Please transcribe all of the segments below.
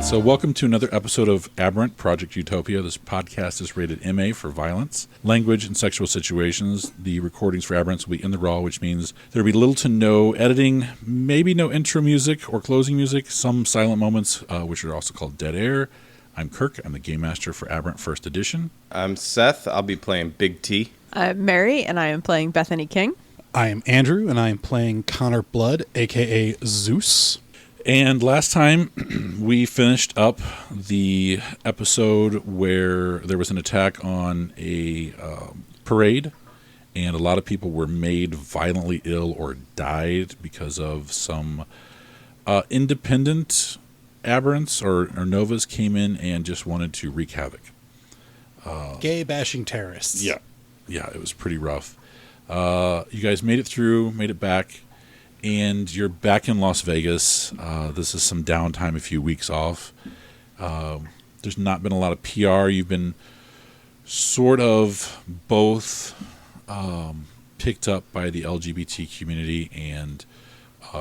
So welcome to another episode of Aberrant, Project Utopia. This podcast is rated MA for violence, language, and sexual situations. The recordings for Aberrants will be in the raw, which means there will be little to no editing, maybe no intro music or closing music, some silent moments, which are also called dead air. I'm Kirk. I'm the Game Master for Aberrant First Edition. I'm Seth. I'll be playing Big T. I'm Mary, and I am playing Bethany King. I am Andrew, and I am playing Connor Blood, a.k.a. Zeus. And last time, we finished up the episode where there was an attack on a parade, and a lot of people were made violently ill or died because of some independent aberrants or novas came in and just wanted to wreak havoc. Gay-bashing terrorists. Yeah, it was pretty rough. You guys made it through, made it back. And you're back in Las Vegas. This is some downtime, a few weeks off. There's not been a lot of PR. You've been sort of both picked up by the LGBT community, and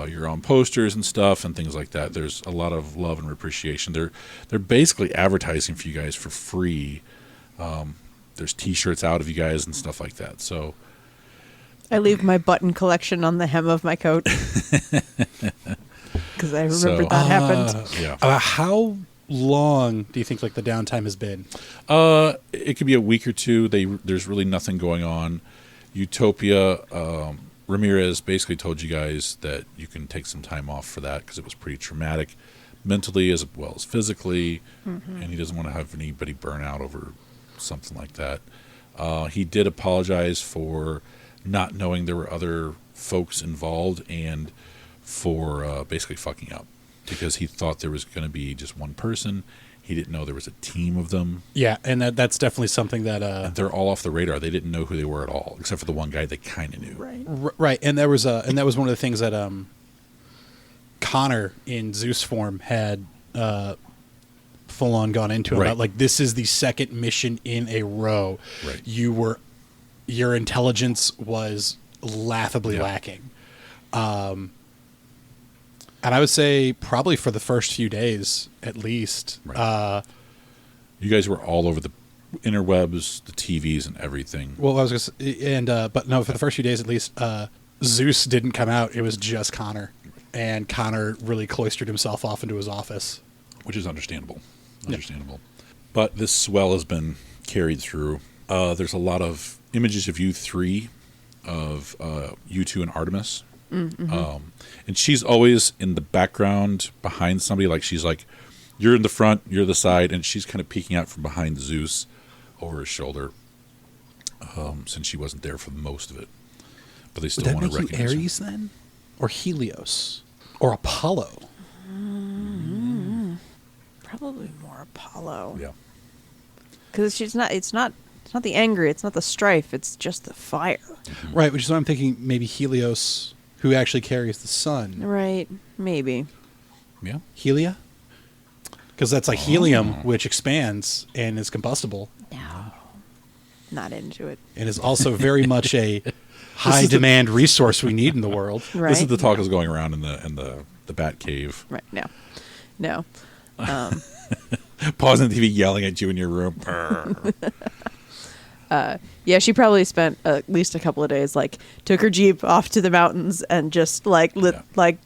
you're on posters and stuff and things like that. There's a lot of love and appreciation. They're basically advertising for you guys for free. There's T-shirts out of you guys and stuff like that. So I leave my button collection on the hem of my coat because I remember that happened. Yeah. How long do you think the downtime has been? It could be a week or two. There's really nothing going on. Utopia, Ramirez basically told you guys that you can take some time off for that because it was pretty traumatic, mentally as well as physically, and he doesn't want to have anybody burn out over something like that. He did apologize for not knowing there were other folks involved and for basically fucking up because he thought there was going to be just one person. He didn't know there was a team of them. Yeah, and that's definitely something that and they're all off the radar. They didn't know who they were at all, except for the one guy they kind of knew. Right, and that was one of the things that Connor in Zeus form had full on gone into about this is the second mission in a row. Right. Your intelligence was laughably lacking. And I would say probably for the first few days, at least. Right. You guys were all over the interwebs, the TVs, and everything. Well, I was going to say, but no, for the first few days at least, Zeus didn't come out. It was just Connor. And Connor really cloistered himself off into his office. Which is understandable. But this swell has been carried through. There's a lot of images of you three, of you two and Artemis. And she's always in the background behind somebody. She's you're in the front, you're the side, and she's kind of peeking out from behind Zeus over his shoulder, since she wasn't there for most of it. But they still want to recognize you Ares then? Or Helios? Or Apollo? Probably more Apollo. Yeah. Because it's not the angry, it's not the strife, it's just the fire. Right, which is why I'm thinking maybe Helios, who actually carries the sun. Right, maybe. Yeah. Helia? Because that's helium, which expands and is combustible. No. Not into it. And is also very much a high-demand resource we need in the world. Right. This is the talk that's going around in the Bat Cave. Right, no. Pausing the TV, yelling at you in your room. Yeah, she probably spent at least a couple of days, took her Jeep off to the mountains and just,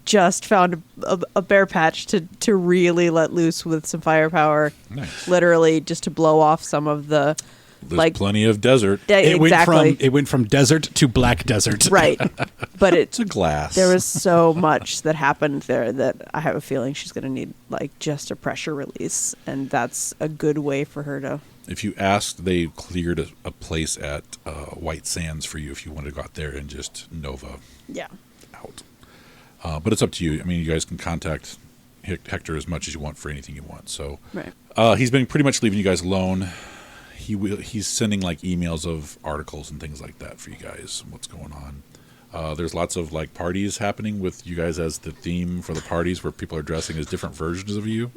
just found a bare patch to really let loose with some firepower. Nice. Literally just to blow off some of the, There's plenty of desert. It went from desert to black desert. Right. But it's a glass. There was so much that happened there that I have a feeling she's going to need, just a pressure release. And that's a good way for her to... If you asked, they cleared a place at White Sands for you if you wanted to go out there and just Nova out. But it's up to you. I mean, you guys can contact Hector as much as you want for anything you want. So right. He's been pretty much leaving you guys alone. He's sending emails of articles and things like that for you guys, what's going on. There's lots of parties happening with you guys as the theme for the parties where people are dressing as different versions of you.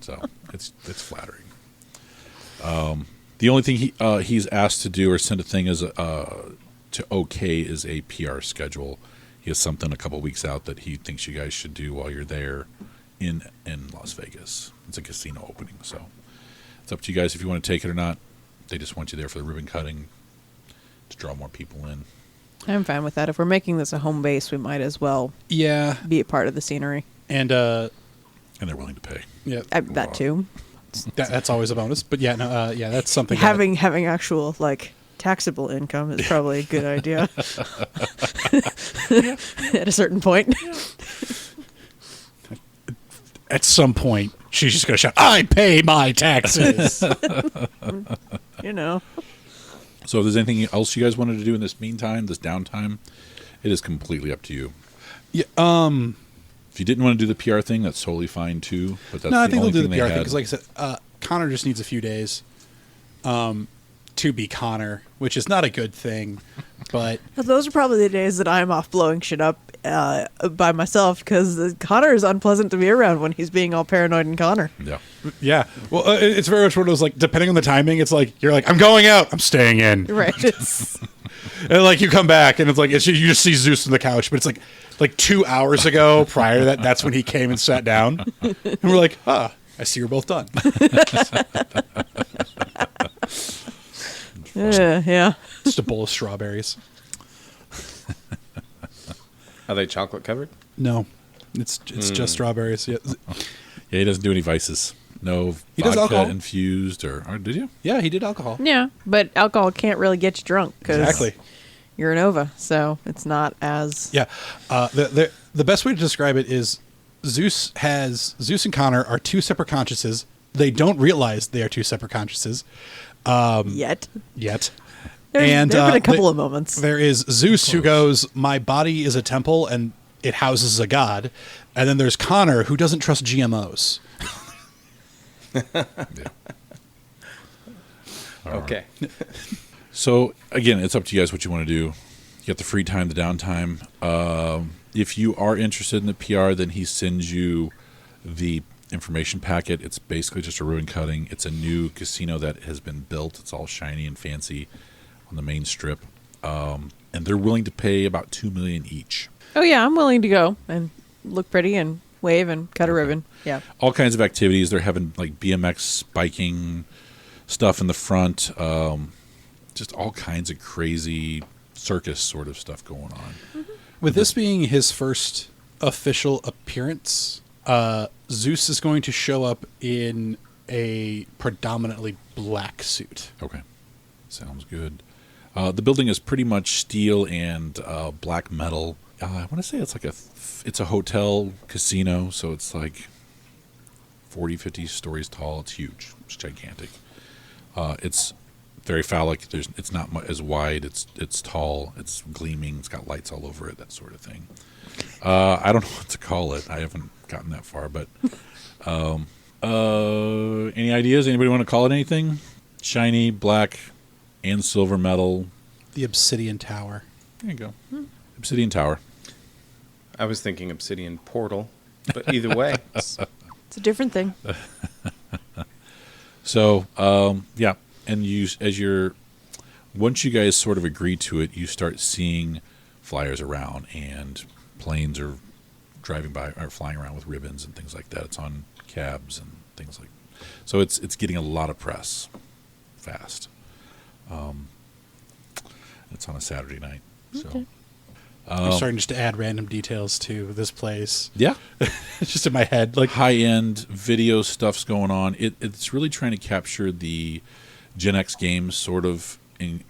So it's flattering. The only thing he's asked to do or send a thing is to OK is a PR schedule. He has something a couple weeks out that he thinks you guys should do while you're there in Las Vegas. It's a casino opening, so it's up to you guys if you want to take it or not. They just want you there for the ribbon cutting to draw more people in. I'm fine with that. If we're making this a home base, we might as well be a part of the scenery. And they're willing to pay. Yeah, That too. that's always a bonus. But that's something. Having actual like taxable income is probably a good idea. At a certain point. At some point, she's just going to shout, "I pay my taxes." You know. So if there's anything else you guys wanted to do in this meantime, this downtime, it is completely up to you. Yeah. If you didn't want to do the PR thing, that's totally fine too. But that's I the think only they'll do the thing PR they thing had. because, like I said, Connor just needs a few days to be Connor, which is not a good thing. But Those are probably the days that I'm off blowing shit up by myself because Connor is unpleasant to be around when he's being all paranoid and Connor. Yeah. yeah, well, it's very much one of those, like, depending on the timing, it's like you're like, "I'm going out, I'm staying in," Right. and like you come back and it's like you just see Zeus on the couch, but it's like 2 hours ago prior to that, that's when he came and sat down, and we're like, I see you're both done. Yeah. Just a bowl of strawberries. Are they chocolate covered? No, it's just strawberries. Yeah. Yeah, he doesn't do any vices. No He does vodka alcohol. infused or did you? Yeah, he did alcohol. Yeah, but alcohol can't really get you drunk because Exactly. you're an OVA, so it's not as... Yeah. The best way to describe it is Zeus and Connor are two separate consciences. They don't realize they are two separate consciences Yet. yet. There have been a couple the- of moments. There is Zeus who goes, "My body is a temple and it houses a god," and then there's Connor who doesn't trust GMOs. Yeah. Okay. So again, it's up to you guys what you want to do. You got the free time, the downtime. If you are interested in the PR, then he sends you the information packet. It's basically just a ribbon cutting. It's a new casino that has been built. It's all shiny and fancy on the main strip, and they're willing to pay about $2 million each. Oh, yeah, I'm willing to go and look pretty and wave and cut a ribbon. Yeah. All kinds of activities. They're having like BMX biking stuff in the front, just all kinds of crazy circus sort of stuff going on. With this being his first official appearance, Zeus is going to show up in a predominantly black suit. Okay, sounds good. The building is pretty much steel and black metal. I want to say it's a hotel casino, so it's like 40, 50 stories tall. It's huge. It's gigantic. It's very phallic. It's not as wide. It's tall. It's gleaming. It's got lights all over it. That sort of thing. I don't know what to call it. I haven't gotten that far, but any ideas? Anybody want to call it anything? Shiny, black, and silver metal. The Obsidian Tower. There you go. Obsidian Tower. I was thinking obsidian portal, but either way, It's a different thing. So, yeah, and once you guys sort of agree to it, you start seeing flyers around, and planes are driving by or flying around with ribbons and things like that. It's on cabs and things like. So it's getting a lot of press, fast. It's on a Saturday night, so. Okay. I'm starting just to add random details to this place. Yeah, It's just in my head. Like, high-end video stuff's going on. It's really trying to capture the Gen X games sort of in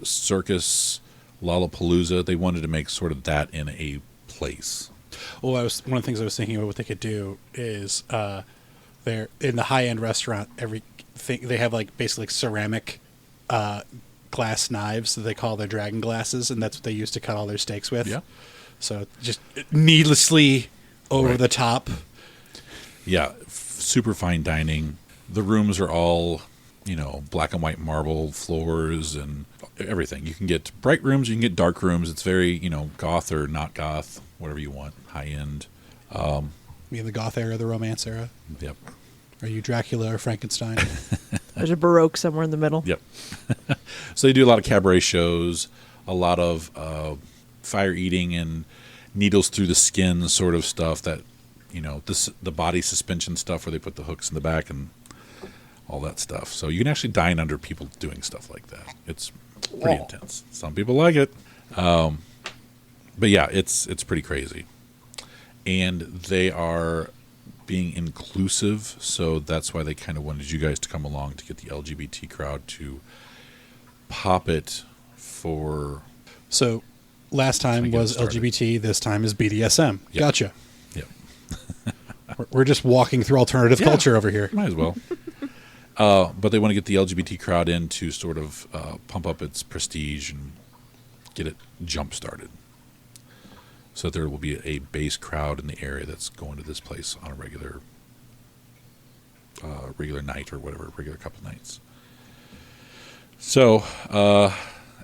circus, Lollapalooza. They wanted to make sort of that in a place. well, one of the things I was thinking about what they could do is they're in the high-end restaurant. Everything they have, like, basically like ceramic glass knives that they call their dragon glasses, and that's what they use to cut all their steaks with. Yeah. So just needlessly over Right. the top. Yeah, super fine dining. The rooms are all, black and white marble floors and everything. You can get bright rooms, you can get dark rooms. It's very, goth or not goth, whatever you want, high end. Me in the goth era, the romance era. Yep. Are you Dracula or Frankenstein? There's a Baroque somewhere in the middle. Yep. So they do a lot of cabaret shows, a lot of fire eating and needles through the skin sort of stuff that the body suspension stuff where they put the hooks in the back and all that stuff. So you can actually dine under people doing stuff like that. It's pretty intense. Some people like it. But yeah, it's pretty crazy. And they are being inclusive, so that's why they kind of wanted you guys to come along to get the LGBT crowd to pop it for... So last time was LGBT, this time is BDSM. Yep. Gotcha. Yep. We're just walking through alternative culture over here. Might as well. But they want to get the LGBT crowd in to sort of pump up its prestige and get it jump-started. So there will be a base crowd in the area that's going to this place on a regular night or whatever, regular couple nights. So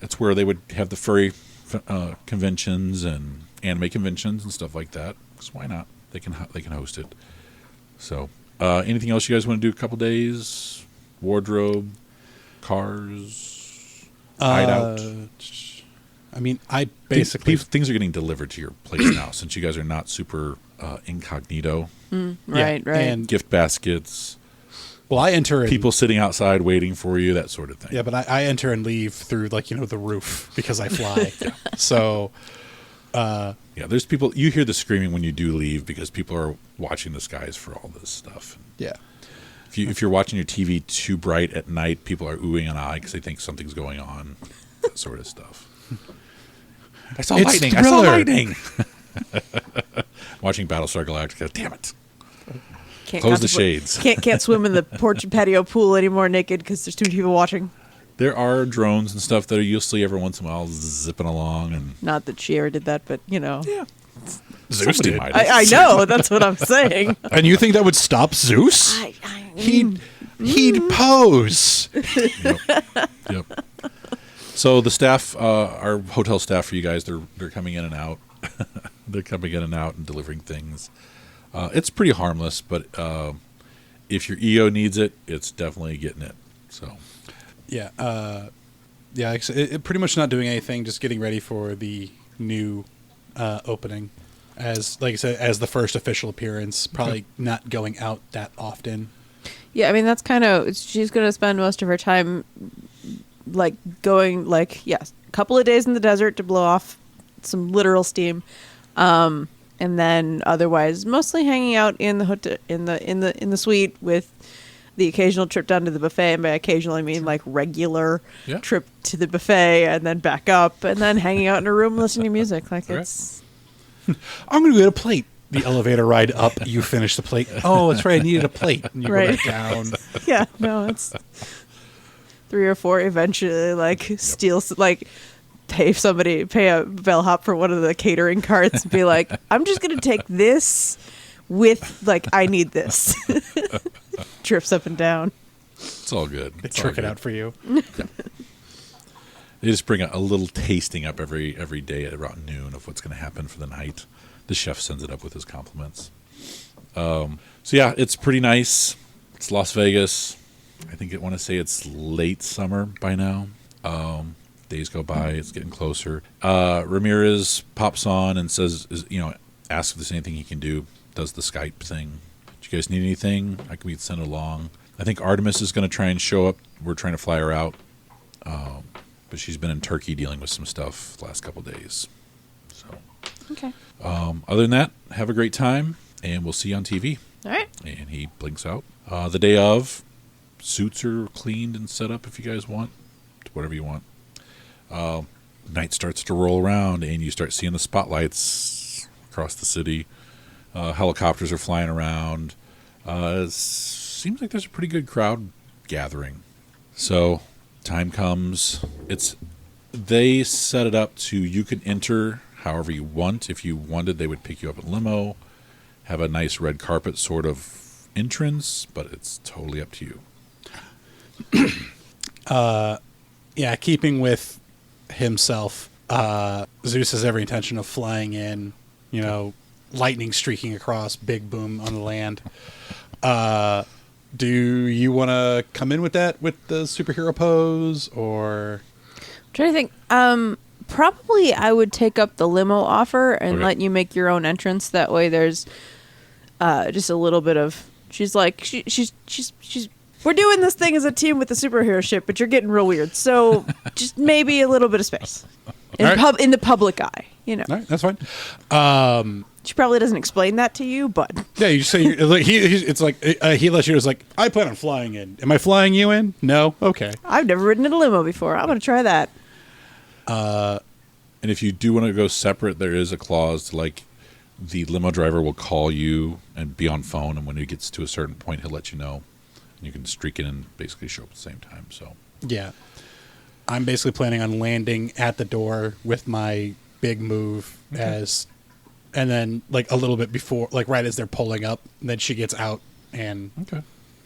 it's where they would have the furry conventions and anime conventions and stuff like that. Because why not? They can host it. So anything else you guys want to do? A couple days, wardrobe, cars, hideout. I mean, I basically... Things are getting delivered to your place now since you guys are not super incognito. Right. And Gift baskets. well, I enter and, People sitting outside waiting for you, that sort of thing. Yeah, but I enter and leave through the roof because I fly. So... yeah, there's people... You hear the screaming when you do leave because people are watching the skies for all this stuff. Yeah. If you're watching your TV too bright at night, people are oohing and ahhing because they think something's going on. That sort of stuff. I saw lightning. Thriller. I saw lightning. Watching Battlestar Galactica. Damn it. Close the shades. Can't swim in the porch and patio pool anymore naked because there's too many people watching. There are drones and stuff that you'll see every once in a while zipping along. And Not that she ever did that, but yeah. Zeus did. might have. I know. That's what I'm saying. And you think that would stop Zeus? He'd pose. Yep. So the staff, our hotel staff for you guys, they're coming in and out. They're coming in and out and delivering things. It's pretty harmless, but if your EO needs it, it's definitely getting it. So, Yeah. It pretty much not doing anything, just getting ready for the new opening. As, like I said, as the first official appearance, probably not going out that often. Yeah, I mean, that's kind of... She's going to spend most of her time, going, a couple of days in the desert to blow off some literal steam. And then otherwise mostly hanging out in the hotel, in the suite with the occasional trip down to the buffet, and by occasional I mean regular trip to the buffet and then back up and then hanging out in a room listening to music. It's I'm going to get a plate. The elevator ride up, you finish the plate. Oh, that's right, I needed a plate. And you go back down. Yeah, no, it's 3 or 4 eventually steal pay a bellhop for one of the catering carts and be like, I'm just going to take this with, I need this. Trips up and down. it's all good. They trick it out for you. They just bring a little tasting up every day at around noon of what's going to happen for the night. The chef sends it up with his compliments. So yeah, it's pretty nice. It's Las Vegas. I want to say it's late summer by now. Days go by. It's getting closer. Ramirez pops on and says, asks if there's anything he can do. Does the Skype thing. Do you guys need anything? We can send it along. I think Artemis is going to try and show up. We're trying to fly her out. But she's been in Turkey dealing with some stuff the last couple of days. So, Okay. other than that, have a great time, and we'll see you on TV. All right. And he blinks out. The day of, suits are cleaned and set up if you guys want. Whatever you want. Night starts to roll around, and you start seeing the spotlights across the city. Helicopters are flying around. It seems like there's a pretty good crowd gathering. So, time comes. They set it up to you can enter however you want. If you wanted, they would pick you up in limo, have a nice red carpet sort of entrance, but it's totally up to you. Yeah, keeping with himself, Zeus has every intention of flying in, lightning streaking across, big boom on the land. Do you want to come in with that, with the superhero pose, or? I'm trying to think. Probably I would take up the limo offer and Okay. let you make your own entrance. That way there's just a little bit of. She's like, she's. We're doing this thing as a team with the superhero ship, but you're getting real weird. So just maybe a little bit of space in, All right. in the public eye. You know, All right, that's fine. she probably doesn't explain that to you, but Yeah, you just say like, it's like he lets you. It's like I plan on flying in. Am I flying you in? No. Okay. I've never ridden in a limo before. I'm gonna try that. And if you do want to go separate, there is a clause to, like, the limo driver will call you and be on phone, and when he gets to a certain point, he'll let you know. And you can streak in and basically show up at the same time. So Yeah, I'm basically planning on landing at the door with my big move and then like a little bit before, like right as they're pulling up, and then she gets out and okay.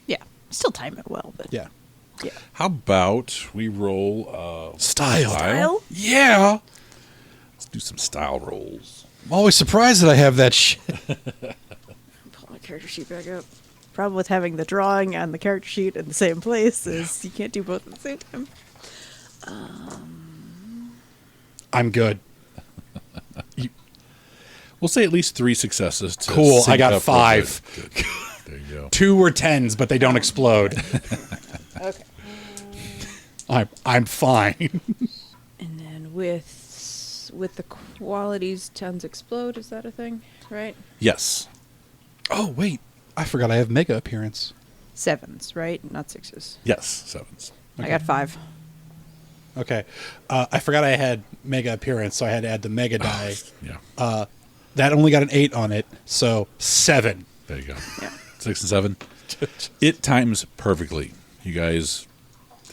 Yeah, still time it well, but yeah. yeah. How about we roll Style. Style? Yeah. Let's do some style rolls. I'm always surprised that I have that shit. Pull my character sheet back up. Problem with having the drawing and the character sheet in the same place is you can't do both at the same time. I'm good. We'll say at least 3 successes. To Cool, I sync got up real 5. good. Good. There you go. 2 were 10s, but they don't explode. Okay. I'm fine. And then with the qualities, 10s explode. Is that a thing? Right? Yes. Oh wait, I forgot I have mega appearance. 7s, right? Not 6s. Yes. 7s. I got 5. Okay, I forgot I had mega appearance, so I had to add the mega die. Yeah. That only got an 8 on it, so 7. There you go. Yeah. 6 and 7. It times perfectly. You guys,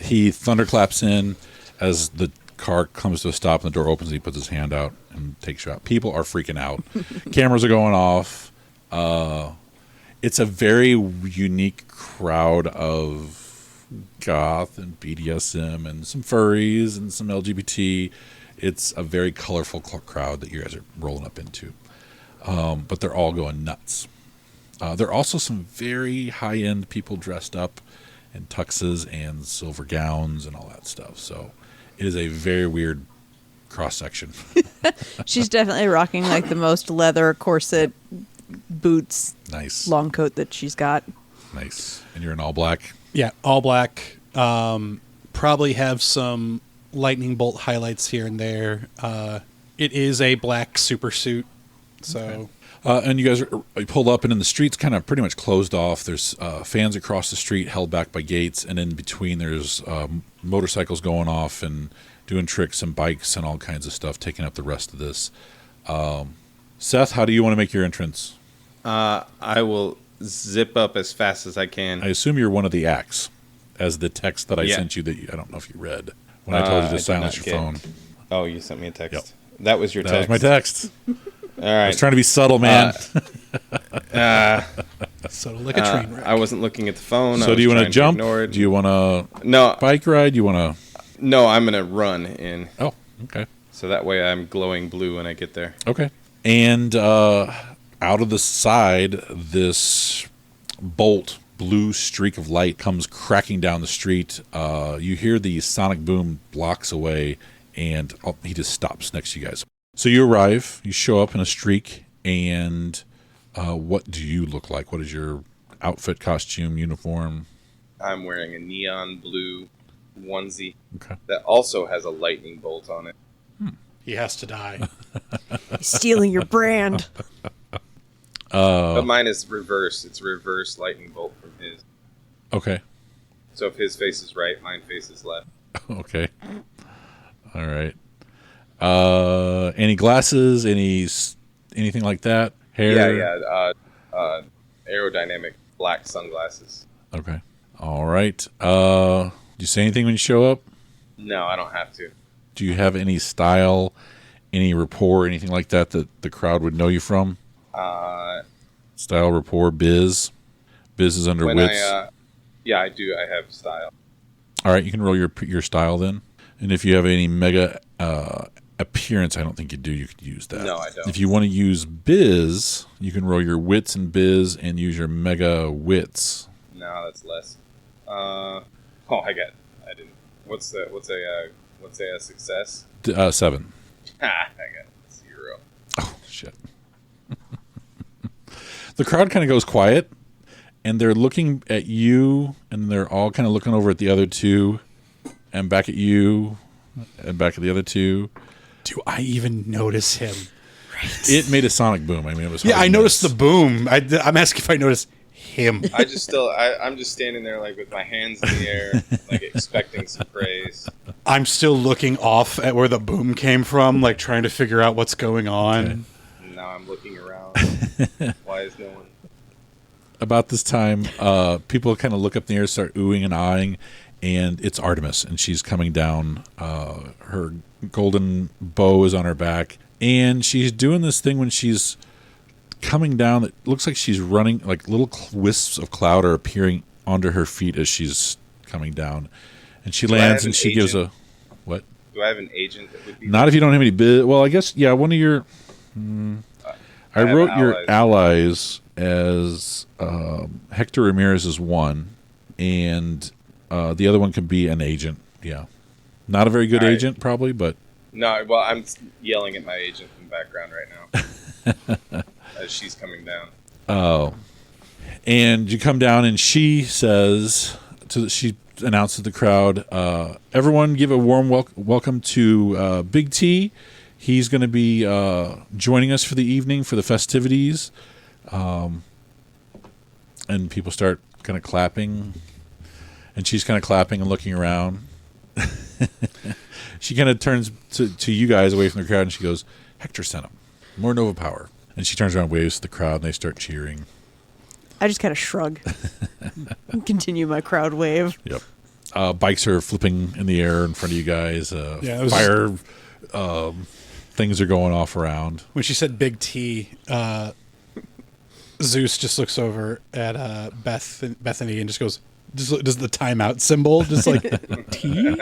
he thunderclaps in as the car comes to a stop and the door opens and he puts his hand out and takes you out. People are freaking out. Cameras are going off. It's a very unique crowd of goth and BDSM and some furries and some LGBT. It's a very colorful crowd that you guys are rolling up into. But they're all going nuts. There are also some very high-end people dressed up in tuxes and silver gowns and all that stuff. So it is a very weird cross-section. She's definitely rocking like the most leather corset, boots, Nice. long coat that she's got. Nice. And you're in all black? Yeah, all black. Probably have some lightning bolt highlights here and there. It is a black super suit, so. Okay. And you guys are pulled up, and in the street's kind of pretty much closed off. There's fans across the street held back by gates, and in between there's motorcycles going off and doing tricks and bikes and all kinds of stuff, taking up the rest of this. Seth, how do you want to make your entrance? I will zip up as fast as I can. I assume you're one of the acts, as the text that I Yeah. sent you that I don't know if you read. When I told you to did silence not your get- phone. Oh, you sent me a text. Yep. That was your That text. was my text. All I right. was trying to be subtle, man. So like a train wreck. I wasn't looking at the phone. So do you want to jump? Ignore it. Do you want to No, bike ride? You want to... no. I'm gonna run in, Oh, okay. so that way I'm glowing blue when I get there. Okay. And out of the side, this blue streak of light comes cracking down the street. You hear the sonic boom blocks away, and he just stops next to you guys. So you arrive, you show up in a streak, and what do you look like? What is your outfit, costume, uniform? I'm wearing a neon blue onesie Okay. that also has a lightning bolt on it. He has to die. Stealing your brand. But mine is reverse. It's reverse lightning bolt from his. Okay. So if his face is right, mine faces left. Okay. All right. Any glasses? Anything like that? Hair? Yeah. Aerodynamic black sunglasses. Okay. All right. Do you say anything when you show up? No, I don't have to. Do you have any style, any rapport, anything like that that the crowd would know you from? Style, rapport, biz. Biz is under When wits. yeah, I do. I have style. All right, you can roll your style then. And if you have any mega appearance, I don't think you do. You could use that. No, I don't. If you want to use biz, you can roll your wits and biz and use your mega wits. No, that's less. I didn't. What's a success? 7. I got 0. Oh shit. The crowd kind of goes quiet, and they're looking at you, and they're all kind of looking over at the other two, and back at you, and back at the other two. Do I even notice him? It made a sonic boom. I mean, it was. Yeah, I noticed the boom. I'm asking if I noticed him. I'm just standing there like with my hands in the air, like expecting some praise. I'm still looking off at where the boom came from, like trying to figure out what's going on. Okay. Now I'm looking around. Why is no one? About this time, people kind of look up in the air, start oohing and eyeing, and it's Artemis, and she's coming down. Her golden bow is on her back, and she's doing this thing when she's coming down that looks like she's running, like little wisps of cloud are appearing onto her feet as she's coming down, and she lands and she gives a what? Do I have an agent that would be? Not if you don't have any well, I guess one of your. I wrote your allies as Hector Ramirez is one, and the other one could be an agent. Yeah, not a very good agent, probably, but no. Well, I'm yelling at my agent in the background right now as she's coming down. Oh, and you come down, and she says she announces to the crowd, "Everyone, give a warm welcome to Big T. He's going to be joining us for the evening for the festivities." And people start kind of clapping, and she's kind of clapping and looking around. She kind of turns to you guys away from the crowd, and she goes, "Hector sent him. More Nova power." And she turns around, waves to the crowd, and they start cheering. I just kind of shrug and continue my crowd wave. Yep. Bikes are flipping in the air in front of you guys. Fire things are going off around. When she said Big T, Zeus just looks over at Bethany and just goes, does the timeout symbol, just like T?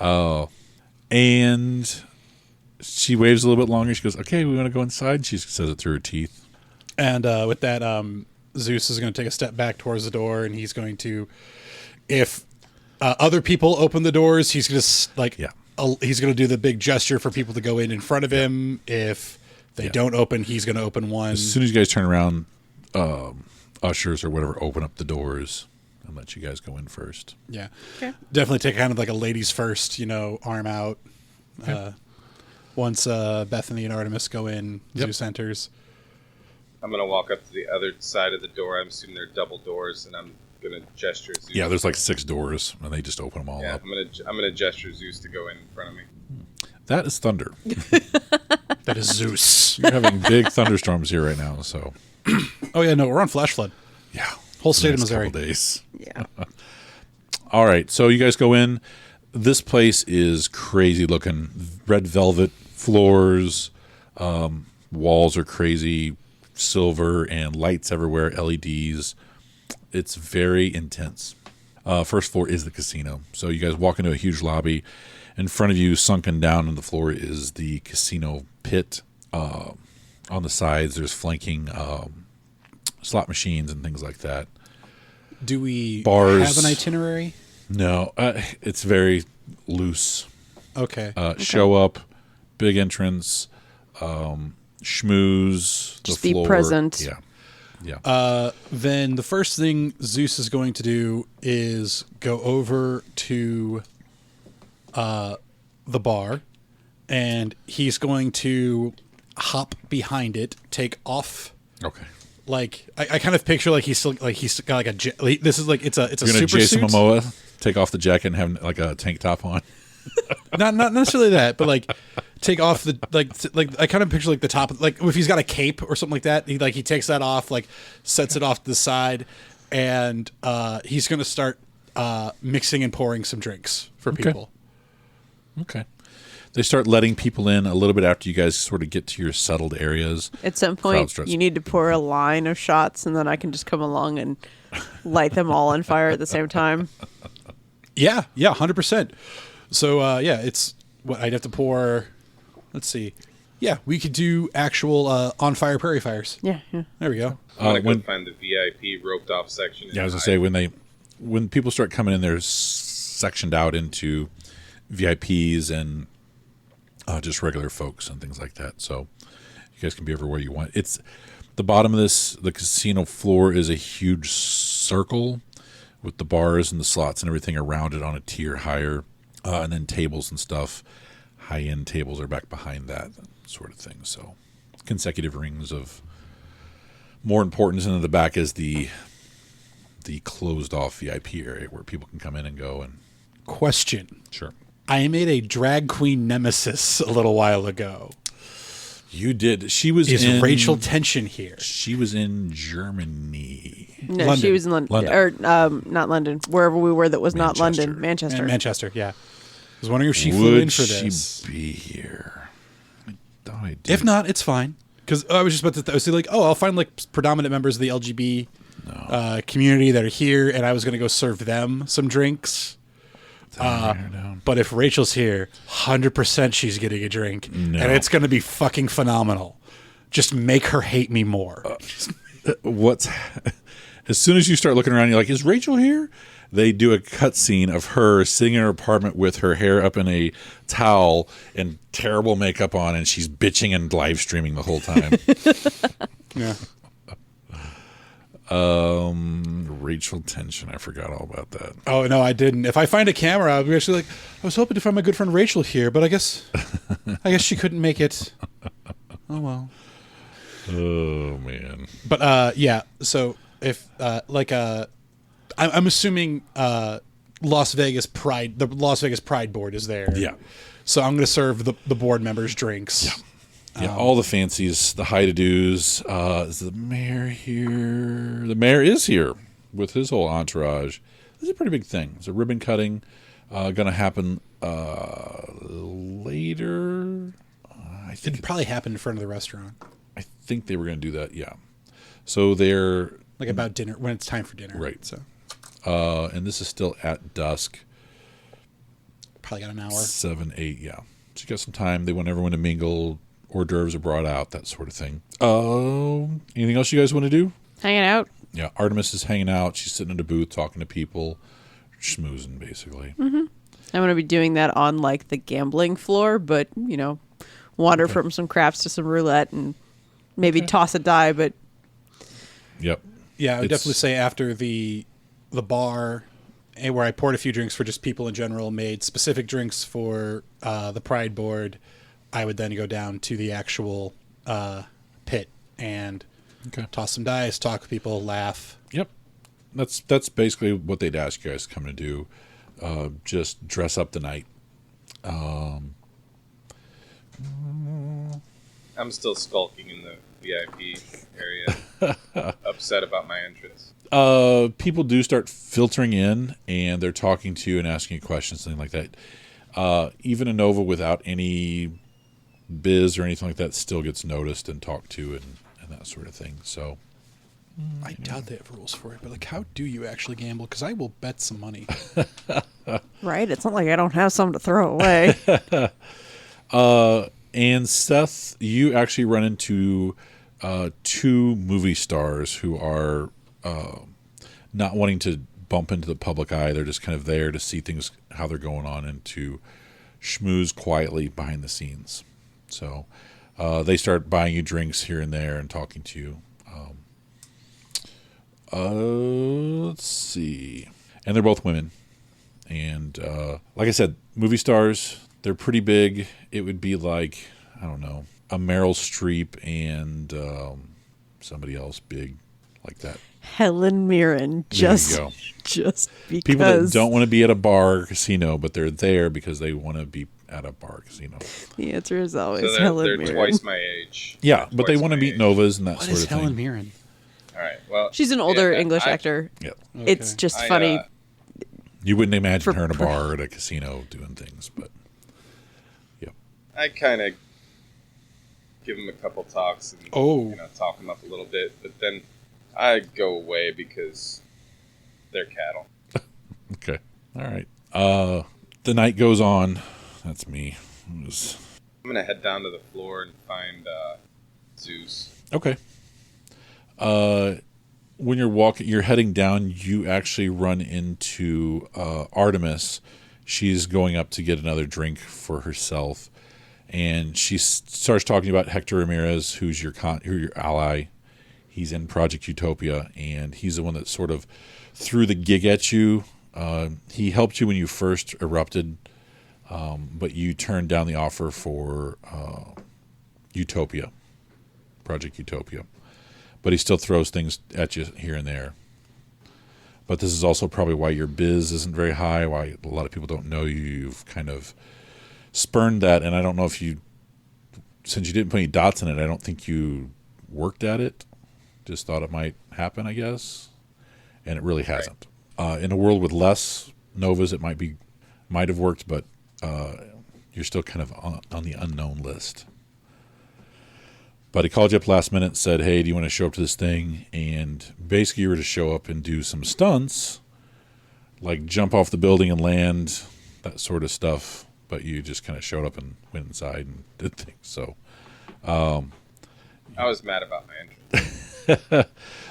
Oh. And she waves a little bit longer. She goes, "Okay, we want to go inside." She says it through her teeth. And with that, Zeus is going to take a step back towards the door, and he's going to, if other people open the doors, he's going to he's going to do the big gesture for people to go in front of him. If they don't open, he's going to open one. As soon as you guys turn around, ushers or whatever open up the doors and let you guys go in first. Yeah. Okay. Definitely take kind of like a ladies first, arm out. Okay. Once Bethany and Artemis go in, Zeus enters. I'm going to walk up to the other side of the door. I'm assuming they're double doors, and I'm going to gesture Zeus. Yeah, there's like 6 doors, and they just open them all up. I'm going to gesture Zeus to go in front of me. That is thunder. That is Zeus. You're having big thunderstorms here right now, so. Oh, yeah, no, we're on flash flood. Yeah. Whole state of Missouri. Couple days. Yeah. All right, so you guys go in. This place is crazy looking. Red velvet floors. Walls are crazy. Silver and lights everywhere. LEDs. It's very intense. First floor is the casino. So you guys walk into a huge lobby. In front of you, sunken down on the floor, is the casino pit. On the sides, there's flanking slot machines and things like that. Do we Bars. have an itinerary? No, it's very loose. Okay. Show up, big entrance, schmooze, Just the be floor. present. Yeah. Then the first thing Zeus is going to do is go over to the bar, and he's going to hop behind it, take off. Okay. Like I kind of picture like he's got like a this is like it's a You're gonna super Jason suit. Momoa, take off the jacket and have like a tank top on. not necessarily that, but like take off the like I kind of picture like the top, like if he's got a cape or something like that. He takes that off, like sets it off to the side, and he's gonna start mixing and pouring some drinks for people. Okay. They start letting people in a little bit after you guys sort of get to your settled areas. At some Crowd point, starts- you need to pour a line of shots, and then I can just come along and light them all on fire at the same time. Yeah, 100%. So it's what I'd have to pour. Let's see. Yeah, we could do actual on fire prairie fires. Yeah. There we go. I'm going to go find the VIP roped off section. Yeah, I was gonna say when people start coming in, they're sectioned out into VIPs and just regular folks and things like that. So you guys can be everywhere you want. The bottom of the casino floor is a huge circle with the bars and the slots and everything around it on a tier higher, and then tables and stuff. High-end tables are back behind that sort of thing. So consecutive rings of more importance, and in the back is the closed-off VIP area where people can come in and go. And Question. sure, I made a drag queen nemesis a little while ago. you did. She was Is in Rachel Tension here? She was in Germany. No, London. she was in London. Or not London. Wherever we were that was not London. Manchester. Manchester, yeah. I was wondering if she flew in for Would this. she be here? I thought I did. If not, it's fine. Because I was just about to say, like, oh, I'll find, like, predominant members of the LGB community that are here, and I was going to go serve them some drinks. But if Rachel's here, 100% she's getting a drink, and it's going to be fucking phenomenal. Just make her hate me more. As soon as you start looking around, you're like, is Rachel here? They do a cutscene of her sitting in her apartment with her hair up in a towel and terrible makeup on, and she's bitching and live streaming the whole time. Yeah. Rachel Tension, I forgot all about that. Oh, no, I didn't. If I find a camera, I'll be actually like, I was hoping to find my good friend Rachel here, but I guess she couldn't make it. Oh, well. Oh, man. But, yeah, so if, I'm assuming the Las Vegas Pride board is there. Yeah. So I'm going to serve the board members drinks. Yeah. Yeah, all the fancies, the high-to-dos. Is the mayor here? The mayor is here with his whole entourage. This is a pretty big thing. It's a ribbon cutting going to happen later. I think It'd probably happen in front of the restaurant. I think they were going to do that, yeah. So they're... Like about dinner, when it's time for dinner. Right. So and this is still at dusk. probably got an hour. 7, 8, yeah. So you got some time. They want everyone to mingle. Hors d'oeuvres are brought out, that sort of thing. Anything else you guys want to do? Hanging out. Yeah, Artemis is hanging out. She's sitting in a booth talking to people, schmoozing, basically. I'm going to be doing that on, like, the gambling floor, but, wander from some craps to some roulette and maybe toss a die, but... Yep. Yeah, I would It's- definitely say after the bar, where I poured a few drinks for just people in general, made specific drinks for the Pride board, I would then go down to the actual pit and toss some dice, talk to people, laugh. Yep. That's basically what they'd ask you guys to come to do. Just dress up the night. I'm still skulking in the VIP area, upset about my entrance. People do start filtering in, and they're talking to you and asking you questions, something like that. Even a Nova without any biz or anything like that still gets noticed and talked to and that sort of thing. So I doubt they have rules for it, but like, how do you actually gamble? Because I will bet some money. Right? It's not like I don't have some to throw away. and Seth, you actually run into two movie stars who are not wanting to bump into the public eye. They're just kind of there to see things, how they're going on, and to schmooze quietly behind the scenes. So they start buying you drinks here and there and talking to you. Let's see. And they're both women. And like I said, movie stars, they're pretty big. It would be like, I don't know, a Meryl Streep and somebody else big like that. Helen Mirren, just go. just because. People that don't want to be at a bar or casino, but they're there because they want to be at a bar or casino. The answer is always So Helen they're Mirren. twice my age. Yeah, but they Twice want to my meet age. Novas and that What sort is of Helen thing. Mirren? All right. Well, She's an older yeah, English I- actor. Yeah. It's just I, funny. You wouldn't imagine For her in a per- bar or at a casino doing things, but yeah. I kind of give them a couple talks and talk them up a little bit, but then I go away because they're cattle. Okay. All right. The night goes on. That's me. I'm gonna head down to the floor and find Zeus. Okay. When you're heading down, you actually run into Artemis. She's going up to get another drink for herself, and she starts talking about Hector Ramirez, who's your ally, He's in Project Utopia, and he's the one that sort of threw the gig at you. He helped you when you first erupted, but you turned down the offer for Utopia, Project Utopia. But he still throws things at you here and there. But this is also probably why your biz isn't very high, why a lot of people don't know you. You've kind of spurned that, and I don't know if you, since you didn't put any dots in it, I don't think you worked at it. Just thought it might happen, I guess, and it really hasn't. In a world with less novas, it might have worked, but you're still kind of on the unknown list. But he called you up last minute and said, hey, do you want to show up to this thing? And basically you were to show up and do some stunts, like jump off the building and land, that sort of stuff. But you just kind of showed up and went inside and did things. So I was mad about my entrance.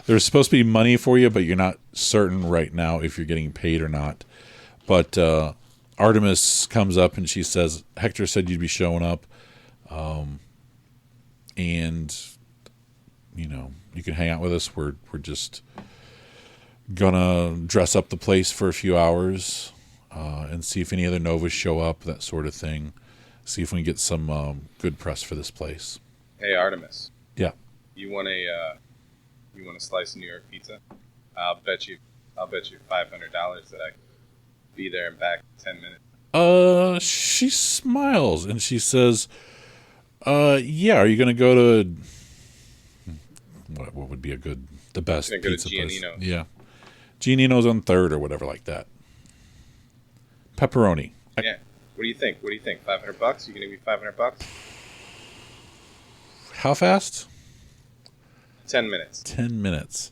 There's supposed to be money for you, but you're not certain right now if you're getting paid or not. But Artemis comes up and she says, Hector said you'd be showing up. And, you know, you can hang out with us. We're just going to dress up the place for a few hours and see if any other novas show up, that sort of thing. See if we can get some good press for this place. Hey, Artemis. Yeah. You want a slice of New York pizza? I'll bet you $500 that I can be there and back in 10 minutes. She smiles and she says, yeah, are you going to go to what would be the best pizza place? Giannino's. Yeah. Giannino's on 3rd or whatever like that. Pepperoni. Yeah. What do you think? $500? You going to give me $500? How fast? 10 minutes. 10 minutes.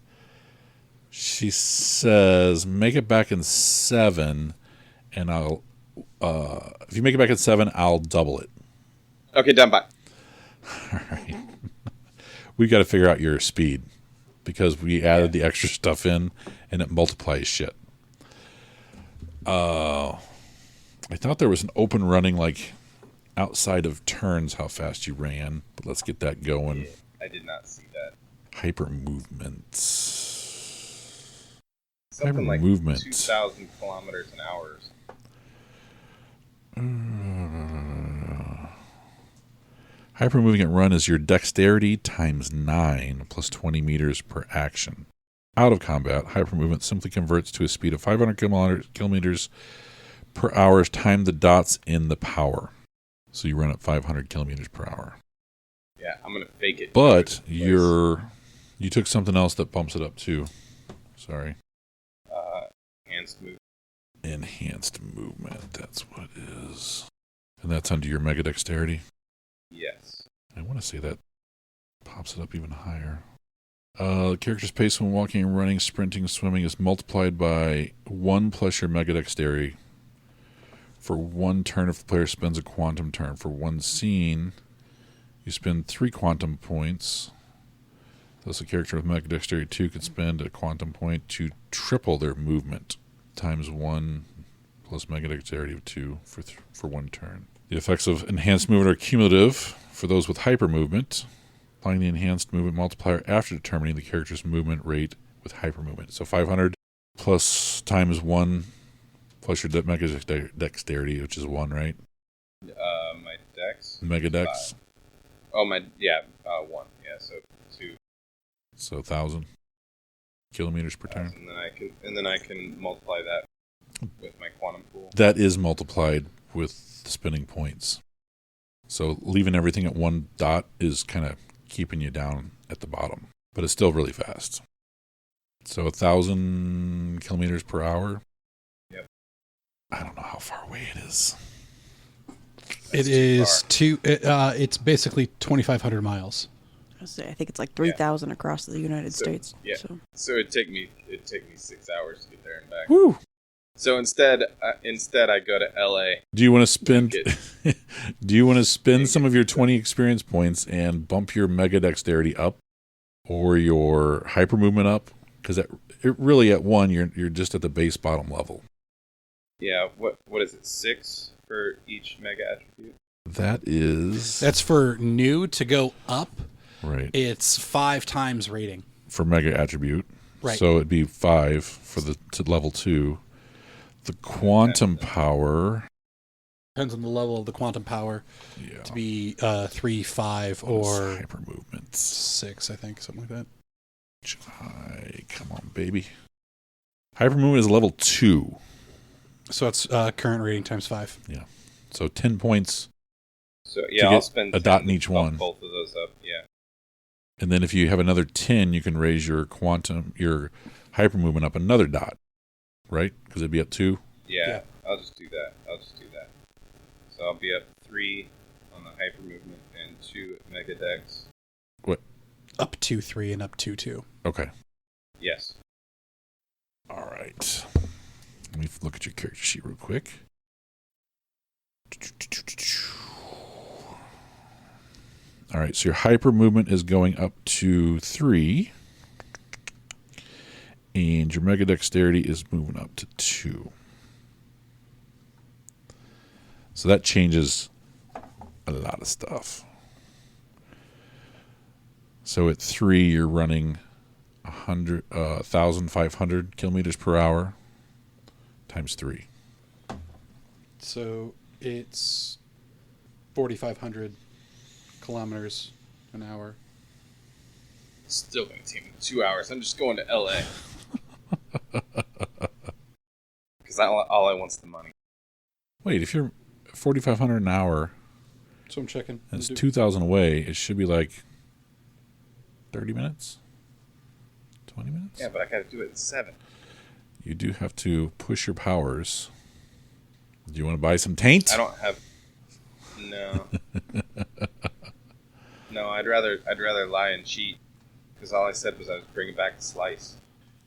She says, make it back in 7, and I'll, if you make it back in 7, I'll double it. Okay, done, bye. All right. We've got to figure out your speed because we added the extra stuff in, and it multiplies shit. I thought there was an open running, like, outside of turns how fast you ran, but let's get that going. Yeah, I did not see that. Hyper movements. Something like movement. 2,000 kilometers an hour. Hypermoving at run is your dexterity times 9 plus 20 meters per action. Out of combat, hypermovement simply converts to a speed of 500 kilometers per hour times the dots in the power. So you run at 500 kilometers per hour. Yeah, I'm going to fake it. But you took something else that bumps it up too. Sorry. Enhanced movement. Enhanced movement, that's what it is. And that's under your mega dexterity? Yes. I want to say that pops it up even higher. The character's pace when walking, running, sprinting, swimming is multiplied by 1 plus your mega dexterity. For 1 turn, if the player spends a quantum turn. For 1 scene, you spend 3 quantum points. Thus, a character with mega dexterity 2 could spend a quantum point to triple their movement times 1 plus mega dexterity of 2 for 1 turn. The effects of enhanced movement are cumulative for those with hyper movement, applying the enhanced movement multiplier after determining the character's movement rate with hyper movement. So 500 plus times 1 plus your mega dexterity, which is 1, right? My dex? Mega dex? 5. Oh, 1. Yeah, so 2. So 1,000 kilometers per turn. And then I can multiply that with my quantum pool. That is multiplied with the spinning points. So leaving everything at 1 dot is kind of keeping you down at the bottom, but it's still really fast. So 1,000 kilometers per hour. Yep. I don't know how far away it is. It is it's basically 2,500 miles. I think it's like 3,000 across the United States. Yeah. So it'd take me 6 hours to get there and back. Woo! So instead I go to LA. Do you want to spend? Do you want to spend some of your 20 experience points and bump your mega dexterity up, or your hyper movement up? Because it really at 1 you're just at the base bottom level. Yeah. What is it? 6 for each mega attribute. That's for new to go up. Right. It's 5 times rating. for mega attribute. Right. So it'd be 5 for the to level 2. The quantum power depends on the level of the quantum power. Yeah. To be 3, 5, or hyper movements. 6, I think, something like that. Come on, baby. Hyper movement is level 2. So it's current rating times 5. Yeah. So 10 points. So yeah, I'll spend a dot in each bump one. Both of those up. Yeah. And then if you have another 10, you can raise your hyper movement up another dot, right? Because it'd be up 2. Yeah, I'll just do that. So I'll be up 3 on the hyper movement and 2 at Mega Dex. What? Up 2, 3, and up 2, 2. Okay. Yes. All right. Let me look at your character sheet real quick. All right, so your hyper movement is going up to 3. And your mega dexterity is moving up to 2. So that changes a lot of stuff. So at 3, you're running 1,500 kilometers per hour times 3. So it's 4,500 kilometers an hour. Still going to take me 2 hours. I'm just going to LA. Because all I want's the money. Wait, if you're 4,500 an hour, So I'm checking. and it's 2,000 away, it should be like 30 minutes? 20 minutes? Yeah, but I got to do it in 7. You do have to push your powers. Do you want to buy some taint? I don't have. No. No, I'd rather lie and cheat. Because all I said was I was bringing back the slice.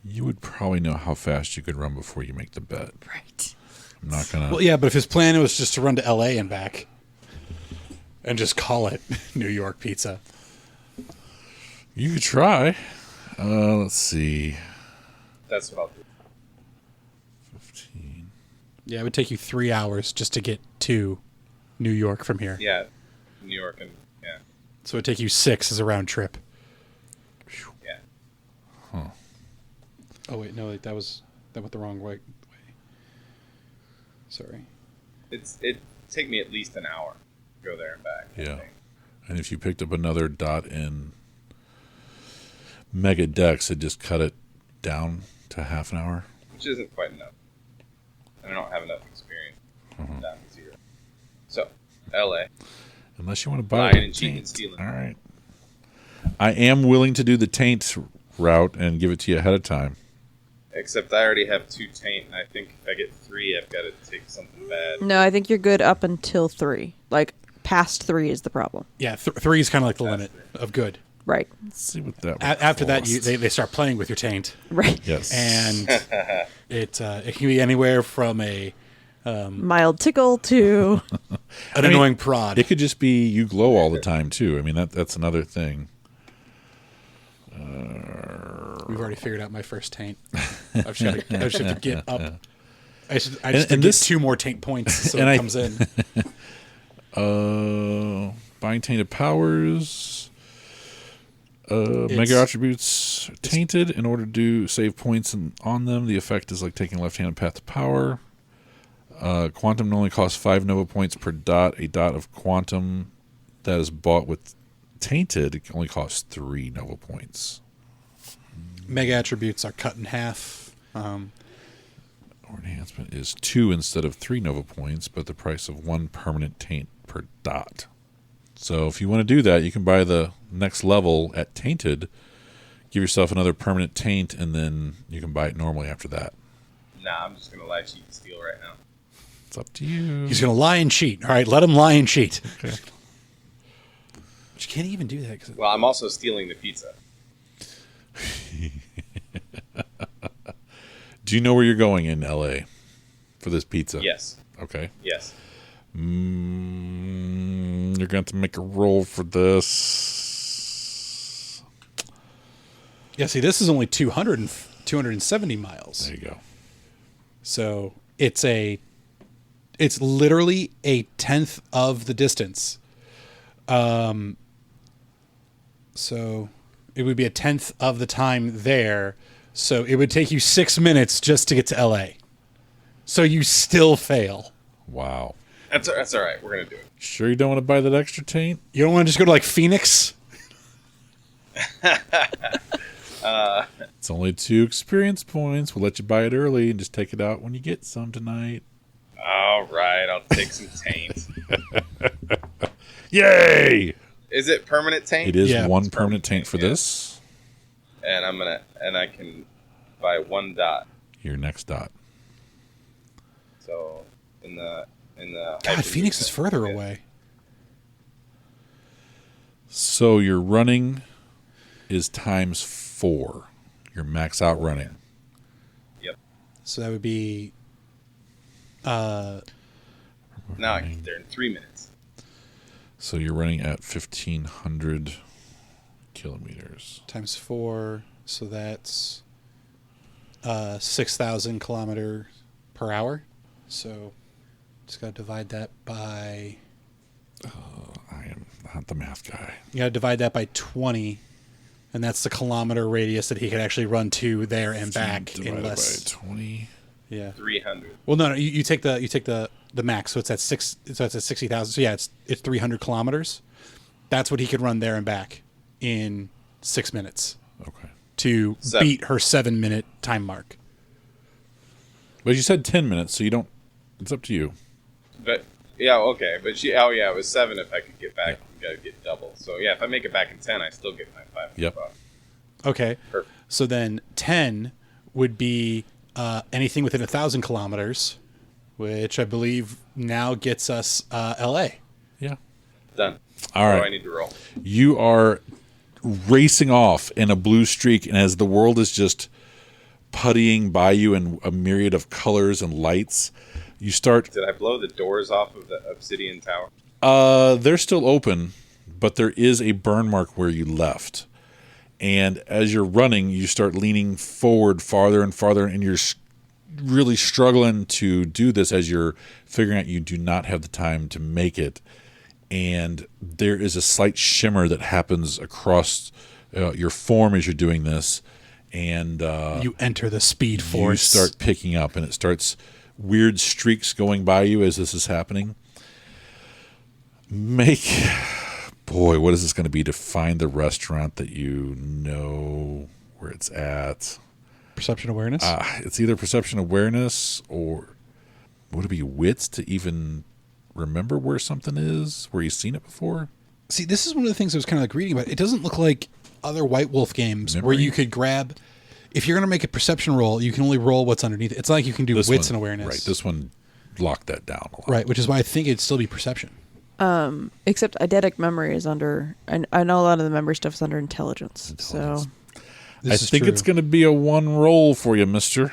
You would probably know how fast you could run before you make the bet. Right. I'm not going to... Well, yeah, but if his plan was just to run to L.A. and back and just call it New York pizza. You could try. Let's see. That's what I'll do. 15. Yeah, it would take you 3 hours just to get to New York from here. Yeah, New York and yeah. So it would take you 6 as a round trip. Yeah. Huh. Oh, wait, no, that went the wrong way. Sorry. It'd take me at least an hour to go there and back. I Yeah. think. And if you picked up another dot in Mega Dex, it just cut it down to half an hour. Which isn't quite enough. And I don't have enough experience down to 0. So, LA. Unless you want to buy Lying it. and cheating and stealing. All right. I am willing to do the taint route and give it to you ahead of time. Except I already have 2 taint, and I think if I get 3, I've got to take something bad. No, I think you're good up until 3. Like, past 3 is the problem. Yeah, 3 is kind of like the That's limit of good. Right. Let's see what that After that, costs. they start playing with your taint. Right. Yes. And it can be anywhere from a Mild tickle to... an annoying prod. It could just be you glow all the time, too. I mean, that's another thing. We've already figured out my first taint. I just have to get up. I just have to and get this- 2 more taint points so and it I- comes in. Buying tainted powers. It's- Mega attributes tainted in order to save points on them. The effect is like taking left-handed path to power. Quantum only costs 5 Nova points per dot. A dot of quantum that is bought with tainted only costs 3 Nova points. Mega attributes are cut in half. Or enhancement is 2 instead of 3 Nova points, but the price of 1 permanent taint per dot. So if you want to do that, you can buy the next level at tainted, give yourself another permanent taint, and then you can buy it normally after that. Nah, I'm just going to lie, cheat, and steal right now. It's up to you. He's going to lie and cheat. All right, let him lie and cheat. Okay. But you can't even do that. Well, I'm also stealing the pizza. Do you know where you're going in LA for this pizza? Yes. Okay. Yes. You're going to make a roll for this. Yeah, see, this is only 270 miles. There you go. So it's literally a tenth of the distance. So it would be a tenth of the time there. So it would take you 6 minutes just to get to LA. So you still fail. Wow. That's all right. We're gonna do it. Sure you don't want to buy that extra taint? You don't want to just go to like Phoenix? It's only 2 experience points. We'll let you buy it early and just take it out when you get some tonight. All right, I'll take some taint. Yay! Is it permanent taint? It is Yeah. one permanent taint for this. And I can buy 1 dot. Your next dot. So in the God, Phoenix is further away. So your running is times 4. Your max out running. Yep. So that would be... Now I can get there in 3 minutes. So you're running at 1,500 kilometers. times 4, so that's 6,000 kilometers per hour. So just got to divide that by... I am not the math guy. You got to divide that by 20, and that's the kilometer radius that he could actually run to there and back in Divided less. by 20. Yeah. 300. Well, no, you take the max, so it's at 60,000. So yeah, it's 300 kilometers. That's what he could run there and back in 6 minutes Okay. to beat her 7-minute time mark. But you said 10 minutes, so you don't... It's up to you. But yeah, okay. But it was 7 if I could get back. You gotta get double. So yeah, if I make it back in 10, I still get my 500 Yep. bucks. Okay. Perfect. So then 10 would be anything within 1,000 kilometers, which I believe now gets us L.A. Yeah. Done. All Or right. do I need to roll? You are racing off in a blue streak, and as the world is just puttying by you in a myriad of colors and lights, you start... Did I blow the doors off of the obsidian tower? They're still open, but there is a burn mark where you left. And as you're running, you start leaning forward farther and farther, and you're really struggling to do this as you're figuring out you do not have the time to make it. And there is a slight shimmer that happens across your form as you're doing this. And You enter the speed force. you start picking up, and it starts weird streaks going by you as this is happening. Boy, what is this going to be to find the restaurant that you know where it's at? Perception awareness? It's either perception awareness, or would it be wits to even remember where something is, where you've seen it before? See, this is one of the things I was kind of like reading about. It doesn't look like other White Wolf games Memory? where you could grab... If you're going to make a perception roll, you can only roll what's underneath it. It's not like you can do This wits one- and awareness. Right, this one locked that down a lot. Right, which is why I think it'd still be perception. Except eidetic memory is under. I know a lot of the memory stuff is under intelligence. Intelligence. So This I is think true. it's going to be a 1 roll for you, mister.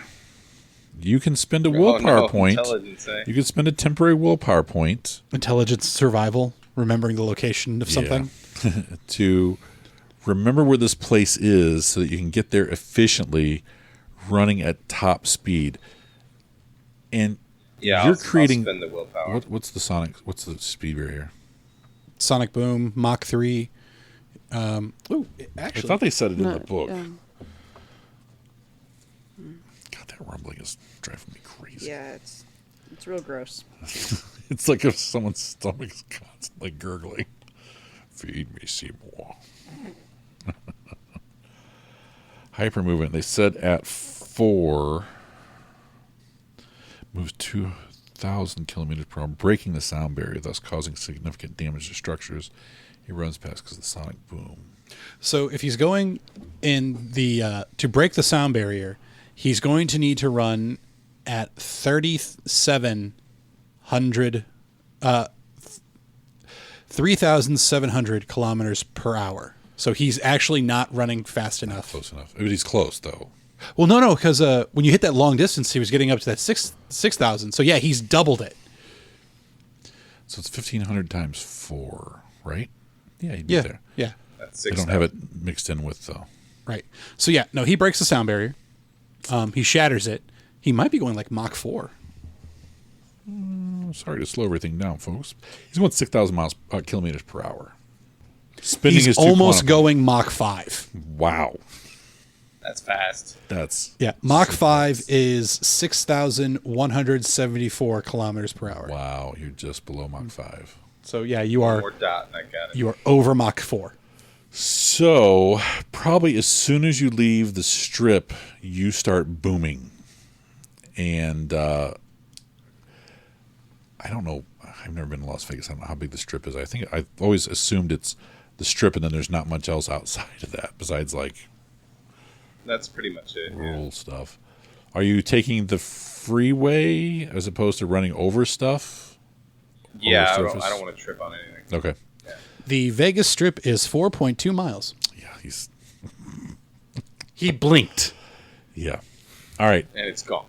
You can spend a willpower point. Intelligence, eh? You can spend a temporary willpower point Intelligence, survival, remembering the location of something. to remember where this place is so that you can get there efficiently running at top speed. And Yeah, you're I'll creating... spend the willpower. What's the speed barrier? Sonic Boom, Mach 3. Actually, I thought they said it in no, the book. yeah. God, that rumbling is driving me crazy. Yeah, it's real gross. It's like if someone's stomach is constantly gurgling. Feed me, Seymour. Hyper movement. They said at 4 moves 2,000 kilometers per hour, breaking the sound barrier, thus causing significant damage to structures he runs past because of the sonic boom. So if he's going in the to break the sound barrier, he's going to need to run at 3,700 kilometers per hour. So he's actually not running fast enough. Close enough. But he's close, though. Well, no, because when you hit that long distance, he was getting up to that 6,000. So yeah, he's doubled it. So it's 1,500 times 4, right? Yeah, he'd be there. Yeah, That's I 6. don't have it mixed in with, though. right. So yeah, no, he breaks the sound barrier. He shatters it. He might be going like Mach 4. I'm sorry to slow everything down, folks. He's going 6,000 kilometers per hour. Spinning He's is too almost quantum. going Mach 5. Wow. That's fast. That's Mach 5 is 6,174 kilometers per hour. wow. You're just below Mach 5. So you One are more dot, and I got it. you are over Mach 4. So probably as soon as you leave the strip, you start booming, and I don't know. I've never been to Las Vegas. I don't know how big the strip is. I think I've always assumed it's the strip, and then there's not much else outside of that besides like That's pretty much it. rural stuff. Are you taking the freeway as opposed to running over stuff? Yeah, I surface? don't want to trip on anything. Okay. The Vegas Strip is 4.2 miles. Yeah, he's He blinked. yeah. All right. And it's gone.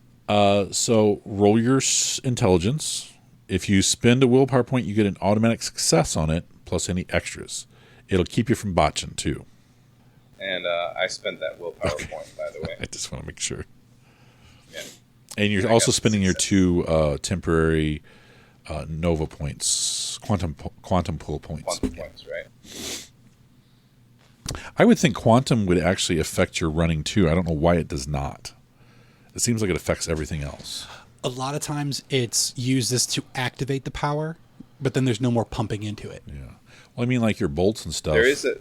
So roll your intelligence. If you spend a willpower point, you get an automatic success on it, plus any extras. It'll keep you from botching, too. And I spent that willpower point, by the way. I just want to make sure. Yeah. And you're I also got spending your success. 2 temporary Nova points, quantum pool points. Quantum points, right? I would think quantum would actually affect your running, too. I don't know why it does not. It seems like it affects everything else. A lot of times it's used this to activate the power, but then there's no more pumping into it. Yeah. Well, I mean, like your bolts and stuff. There is a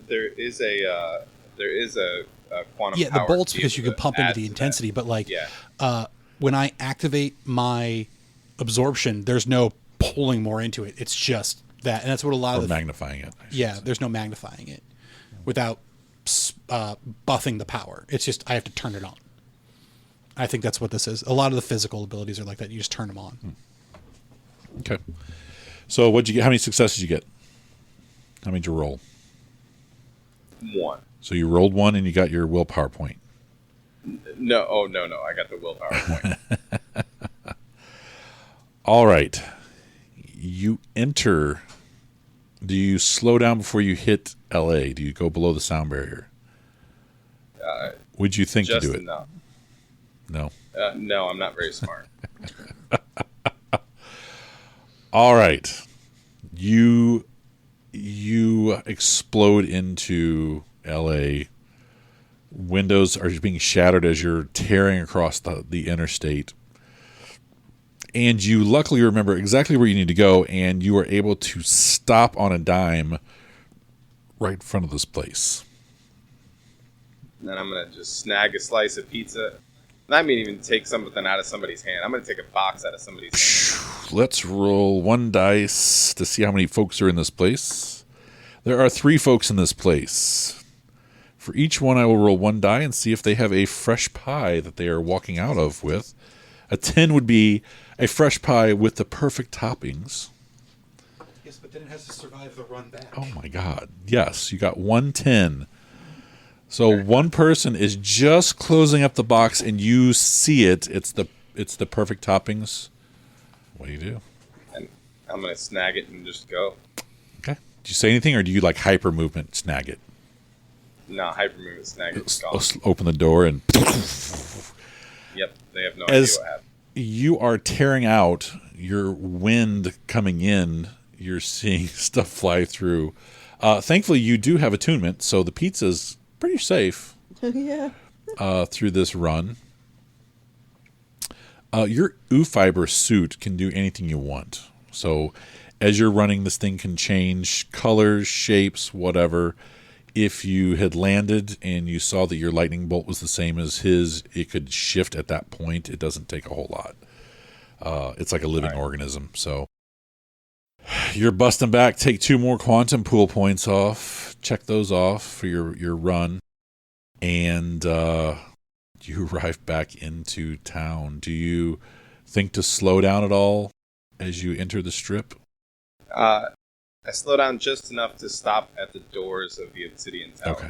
quantum Yeah, the power bolts to be because you able can to pump into add the to intensity, that. but like Yeah. when I activate my absorption, there's no pulling more into it. It's just that, and that's what a lot or of the magnifying it. I should yeah. say. There's no magnifying it without buffing the power. It's just I have to turn it on. I think that's what this is. A lot of the physical abilities are like that. You just turn them on. Okay. So what'd you get? How many successes did you get? How many did you roll? 1. So you rolled 1 and you got your willpower point. No, I got the willpower point. All right. You enter. Do you slow down before you hit LA? Do you go below the sound barrier? Would you think to Just do it? enough. No. No, I'm not very smart. All right. You explode into LA. Windows are being shattered as you're tearing across the interstate. And you luckily remember exactly where you need to go, and you are able to stop on a dime right in front of this place. And then I'm going to just snag a slice of pizza. And I mean even take something out of somebody's hand. I'm going to take a box out of somebody's hand. Let's roll 1 dice to see how many folks are in this place. There are 3 folks in this place. For each one, I will roll 1 die and see if they have a fresh pie that they are walking out of with. A 10 would be a fresh pie with the perfect toppings. Yes, but then it has to survive the run back. Oh my God. Yes, you got 110. So one person is just closing up the box and you see it. It's the perfect toppings. What do you do? And I'm going to snag it and just go. Okay. Do you say anything or do you like hyper movement snag it? No, hyper movement snag it. It's gone. Open the door and Yep, they have no As- idea what happened. you are tearing out your wind coming in. You're seeing stuff fly through. Thankfully, you do have attunement, so the pizza's pretty safe Yeah. through this run. Your oofiber suit can do anything you want. So as you're running, this thing can change colors, shapes, whatever. If you had landed and you saw that your lightning bolt was the same as his, it could shift at that point. It doesn't take a whole lot. It's like a living organism. So you're busting back. Take 2 more quantum pool points off. Check those off for your run. And you arrive back into town. Do you think to slow down at all as you enter the strip? I slow down just enough to stop at the doors of the Obsidian Tower. Okay.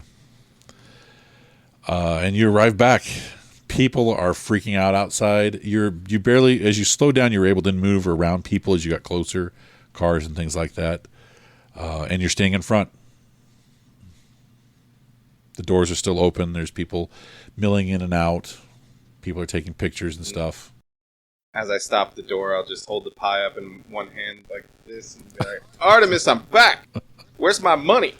And you arrive back. People are freaking out outside. You barely, as you slow down, you're able to move around people as you got closer, cars and things like that. And you're staying in front. The doors are still open. There's people milling in and out. People are taking pictures and stuff. As I stop the door, I'll just hold the pie up in one hand like this and be like, Artemis, I'm back! Where's my money?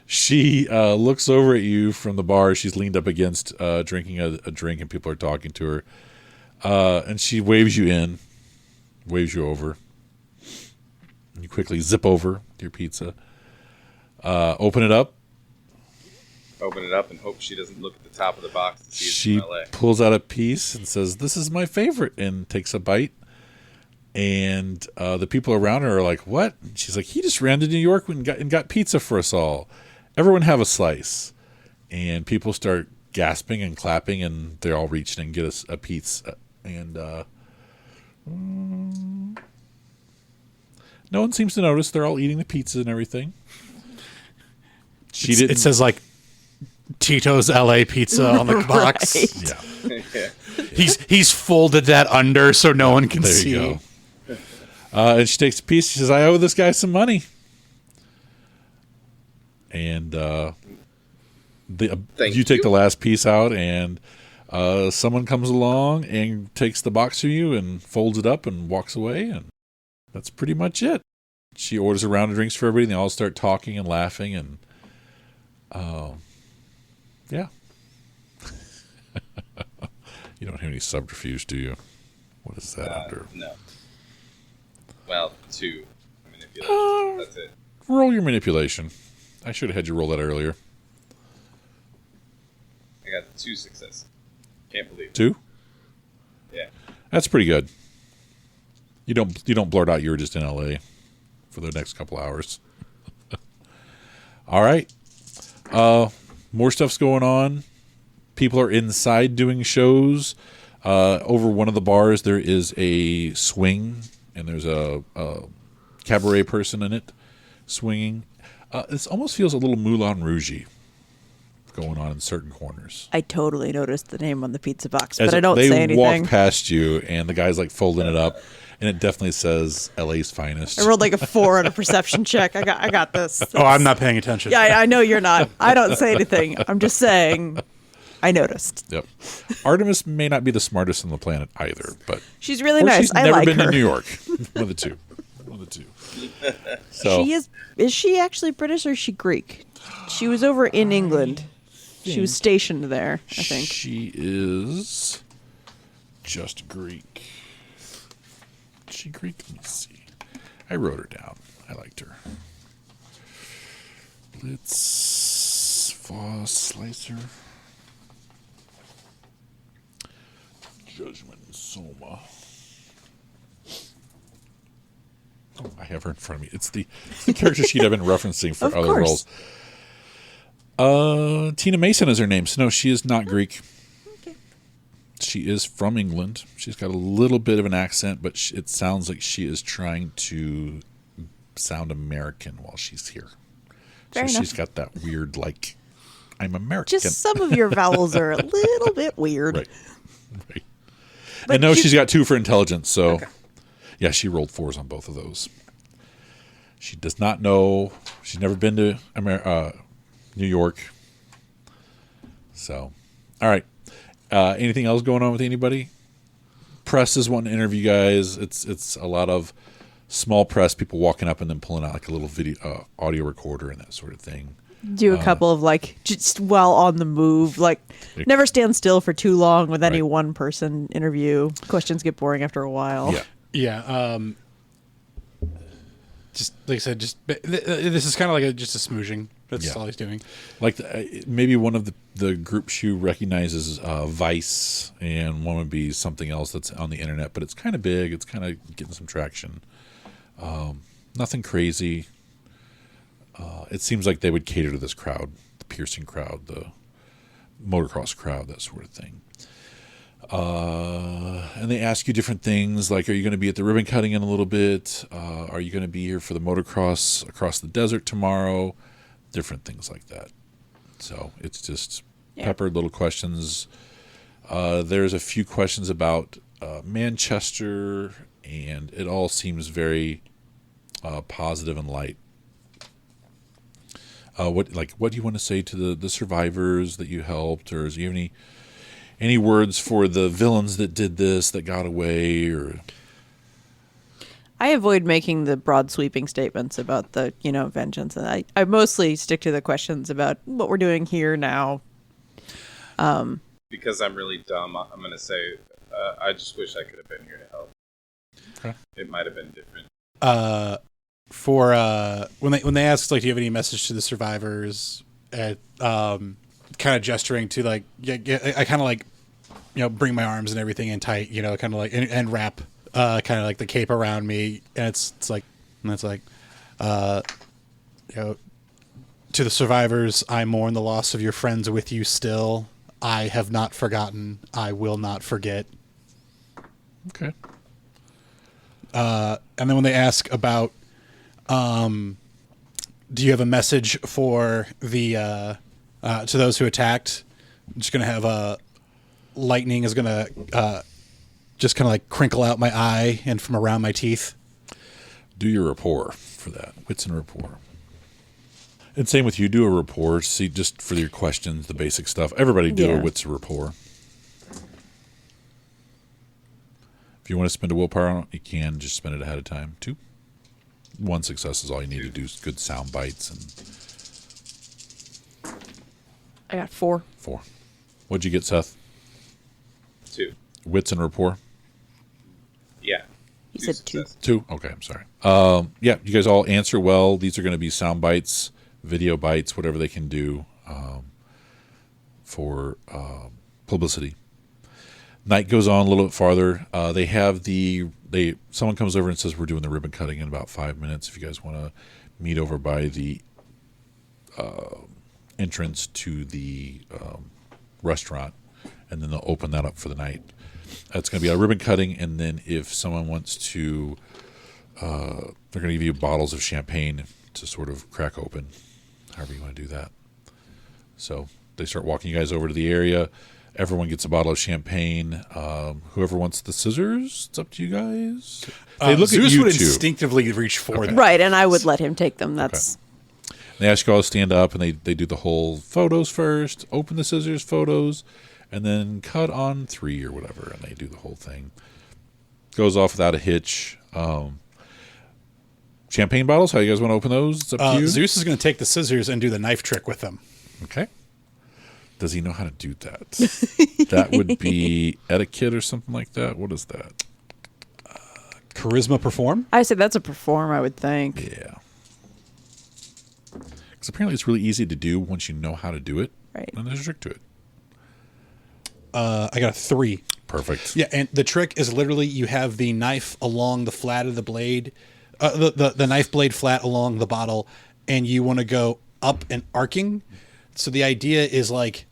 She looks over at you from the bar. She's leaned up against drinking a drink, and people are talking to her. And she waves you in, waves you over. You quickly zip over your pizza. Open it up. Open it up and hope she doesn't look at the top of the box to see it's She from LA. pulls out a piece and says, "This is my favorite," and takes a bite. And the people around her are like, "What?" And she's like, "He just ran to New York and got pizza for us all. Everyone have a slice." And people start gasping and clapping, and they're all reaching and get us a pizza. And no one seems to notice. They're all eating the pizza and everything. It says like Tito's LA Pizza on the box. Right. Yeah. He's folded that under so no one can There see. you go. And she takes a piece. She says, "I owe this guy some money." And you take the last piece out, and someone comes along and takes the box from you and folds it up and walks away, and that's pretty much it. She orders a round of drinks for everybody, and they all start talking and laughing, and yeah. You don't have any subterfuge, do you? What is that under? No. Well, 2 manipulation. That's it. Roll your manipulation. I should have had you roll that earlier. I got 2 successes. Can't believe it. 2? Yeah. That's pretty good. You don't blurt out you were just in LA for the next couple hours. All right. More stuff's going on. People are inside doing shows. Over one of the bars there is a swing, and there's a cabaret person in it swinging. This almost feels a little Moulin Rouge-y going on in certain corners. I totally noticed the name on the pizza box, As but I don't say anything. They walk past you, and the guy's like folding it up, and it definitely says LA's finest. I rolled like a 4 on a perception check. I got this. Oh, I'm not paying attention. Yeah, I know you're not. I don't say anything. I'm just saying I noticed. Yep. Artemis may not be the smartest on the planet either, but She's really or nice. she's I never like been her. to New York. One of the two. So She is she actually British or is she Greek? She was over in England. She was stationed there, I think. she is just Greek. Is she Greek? Let me see. I wrote her down. I liked her. Let's Slicer. Judgment and Soma. Oh, I have her in front of me. It's the character sheet I've been referencing for Of other course. roles. Tina Mason is her name. So no, she is not Greek. Okay. She is from England. She's got a little bit of an accent, but it sounds like she is trying to sound American while she's here. Fair so enough. she's got that weird, like, I'm American. Just some of your vowels are a little bit weird. Right. Right. But And no, you- she's got 2 for intelligence, so Okay. yeah, she rolled 4s on both of those. She does not know. She's never been to New York. So, all right. Anything else going on with anybody? Press is wanting to interview guys. It's a lot of small press, people walking up and then pulling out like a little video, audio recorder and that sort of thing. Do a couple of like just while on the move, like never stand still for too long with any Right. one person interview. Questions get boring after a while. Yeah. Yeah. Just like I said, this is kind of like just a smooshing. That's Yeah. all he's doing. Like maybe one of the groups you recognize is Vice, and one would be something else that's on the internet, but it's kind of big. It's kind of getting some traction. Nothing crazy. It seems like they would cater to this crowd, the piercing crowd, the motocross crowd, that sort of thing. And they ask you different things, like, are you going to be at the ribbon cutting in a little bit? Are you going to be here for the motocross across the desert tomorrow? Different things like that. So it's just peppered little questions. There's a few questions about Manchester, and it all seems very positive and light. What do you want to say to the survivors that you helped, or do you have any words for the villains that did this, that got away, or? I avoid making the broad sweeping statements about the, vengeance. And I mostly stick to the questions about what we're doing here now. Because I'm really dumb, I'm going to say, I just wish I could have been here to help. Okay. It might have been different. When they ask, like, do you have any message to the survivors, kind of gesturing to, like, I kind of, like, bring my arms and everything in tight, kind of like, and wrap, kind of like the cape around me. And it's like, to the survivors, I mourn the loss of your friends with you still. I have not forgotten. I will not forget. Okay. And then when they ask about, do you have a message for the to those who attacked? I'm just gonna have lightning is gonna just kind of like crinkle out my eye and from around my teeth. Do your rapport for that. Wits and rapport. And same with you. Do a rapport. See, just for your questions, the basic stuff. Everybody do a wits and rapport. If you want to spend a willpower on it, you can. Just spend it ahead of time. 2. 1 success is all you need to do. Good sound bites. And I got 4. 4. What'd you get, Seth? 2. Wits and rapport? Yeah. He said 2. 2? Okay, I'm sorry. Yeah, you guys all answer well. These are going to be sound bites, video bites, whatever they can do for publicity. Night goes on a little bit farther. They have someone comes over and says we're doing the ribbon cutting in about 5 minutes. If you guys want to meet over by the entrance to the restaurant, and then they'll open that up for the night. It's going to be a ribbon cutting, and then if someone wants to, they're going to give you bottles of champagne to sort of crack open, however you want to do that. So they start walking you guys over to the area. Everyone gets a bottle of champagne. Whoever wants the scissors, it's up to you guys. They look Zeus at you would two. instinctively reach for them. Right, and I would let him take them. That's They ask you all to stand up, and they do the whole photos first, open the scissors, photos, and then cut on 3 or whatever, and they do the whole thing. Goes off without a hitch. Champagne bottles, how you guys want to open those? It's up to you. Zeus is going to take the scissors and do the knife trick with them. Okay. Does he know how to do that? That would be etiquette or something like that. What is that? Charisma perform? I said that's a perform, I would think. Yeah. Because apparently it's really easy to do once you know how to do it. Right. And there's a trick to it. I got a 3. Perfect. Yeah, and the trick is literally you have the knife along the flat of the blade, the knife blade flat along the bottle, and you want to go up and arcing. So the idea is like,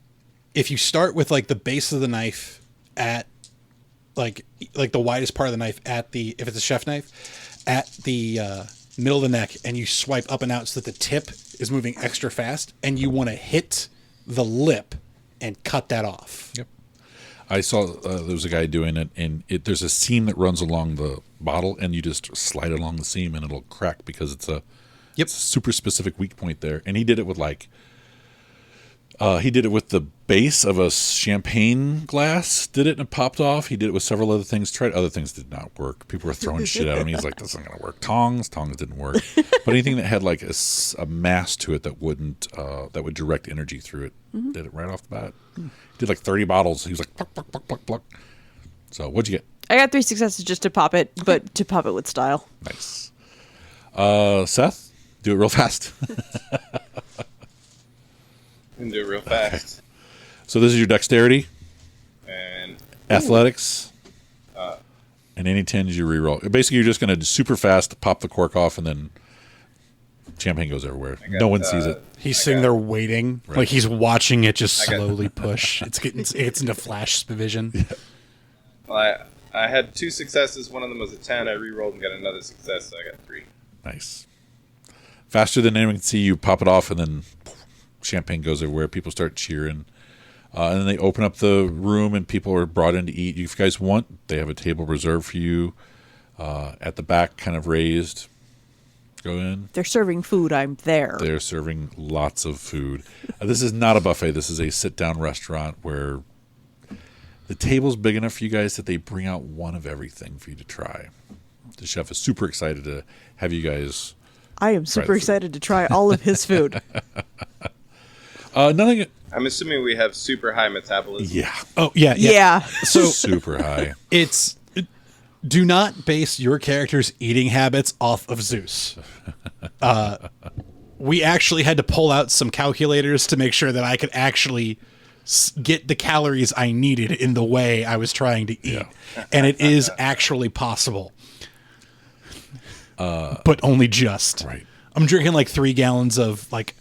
if you start with like the base of the knife at like the widest part of the knife at the, if it's a chef knife, at the middle of the neck, and you swipe up and out so that the tip is moving extra fast, and you want to hit the lip and cut that off. Yep. I saw there was a guy doing it, and there's a seam that runs along the bottle, and you just slide along the seam, and it'll crack because it's a super specific weak point there. And he did it with he did it with the base of a champagne glass, did it, and it popped off. He did it with several other things, tried other things, did not work. People were throwing shit at him. He's like, this isn't going to work. Tongs didn't work. But anything that had like a mass to it that wouldn't, that would direct energy through it, did it right off the bat. He did like 30 bottles. He was like, pluck, pluck, pluck, pluck, pluck. So what'd you get? I got 3 successes just to pop it, but to pop it with style. Nice. Seth, do it real fast. And do it real fast. So this is your dexterity, And athletics, and any 10s you reroll. Basically, you're just going to super fast pop the cork off, and then champagne goes everywhere. No one sees it. He's sitting there waiting, Right. like he's watching it just slowly push. It's into flash vision. Yeah. well, I had 2 successes. One of them was a 10. I re-rolled and got another success, so I got 3. Nice. Faster than anyone can see, you pop it off, and then champagne goes everywhere. People start cheering. And then they open up the room, and people are brought in to eat. If you guys want, they have a table reserved for you at the back, kind of raised. Go in. They're serving food. I'm there. They're serving lots of food. This is not a buffet. This is a sit-down restaurant where the table's big enough for you guys that they bring out one of everything for you to try. the chef is super excited to have you guys. I am super excited to try all of his food. Nothing. I'm assuming we have super high metabolism. Yeah. Oh yeah. Yeah. So super high. Do not base your character's eating habits off of Zeus. We actually had to pull out some calculators to make sure that I could actually get the calories I needed in the way I was trying to eat. Yeah. And it is actually possible. But only just. Right. I'm drinking like 3 gallons of like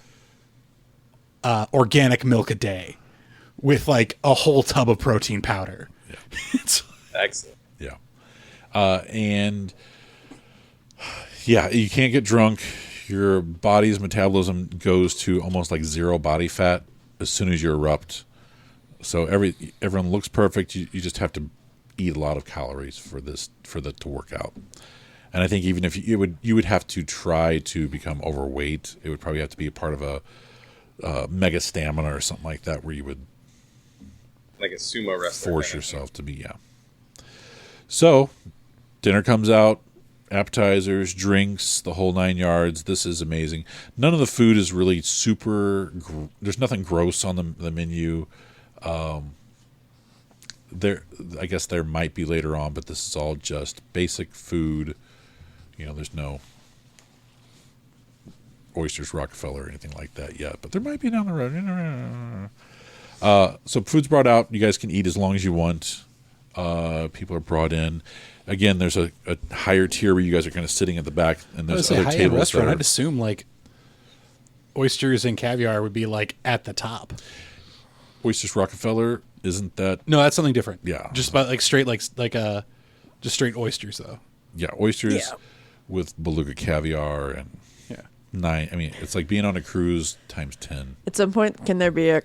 organic milk a day with like a whole tub of protein powder. Yeah. Excellent. Yeah. And yeah, you can't get drunk. Your body's metabolism goes to almost like zero body fat as soon as you erupt. So everyone looks perfect. You just have to eat a lot of calories for that to work out. And I think even if you would have to try to become overweight, it would probably have to be a part of a mega stamina or something like that, where you would like a sumo wrestler force yourself to be. Yeah. So dinner comes out, appetizers, drinks, the whole 9 yards. This is amazing. None of the food is really super. There's nothing gross on the menu. I guess there might be later on, but this is all just basic food. There's no oysters Rockefeller or anything like that yet, but there might be down the road. So food's brought out. You guys can eat as long as you want. People are brought in. Again, there's a higher tier where you guys are kind of sitting at the back, and there's other tables. Restaurant, I'd assume like oysters and caviar would be like at the top. Oysters Rockefeller, isn't that? No, that's something different. Yeah, just about like straight just straight oysters though. Yeah, oysters with beluga caviar and 9. I mean, it's like being on a cruise times 10. At some point, can there be a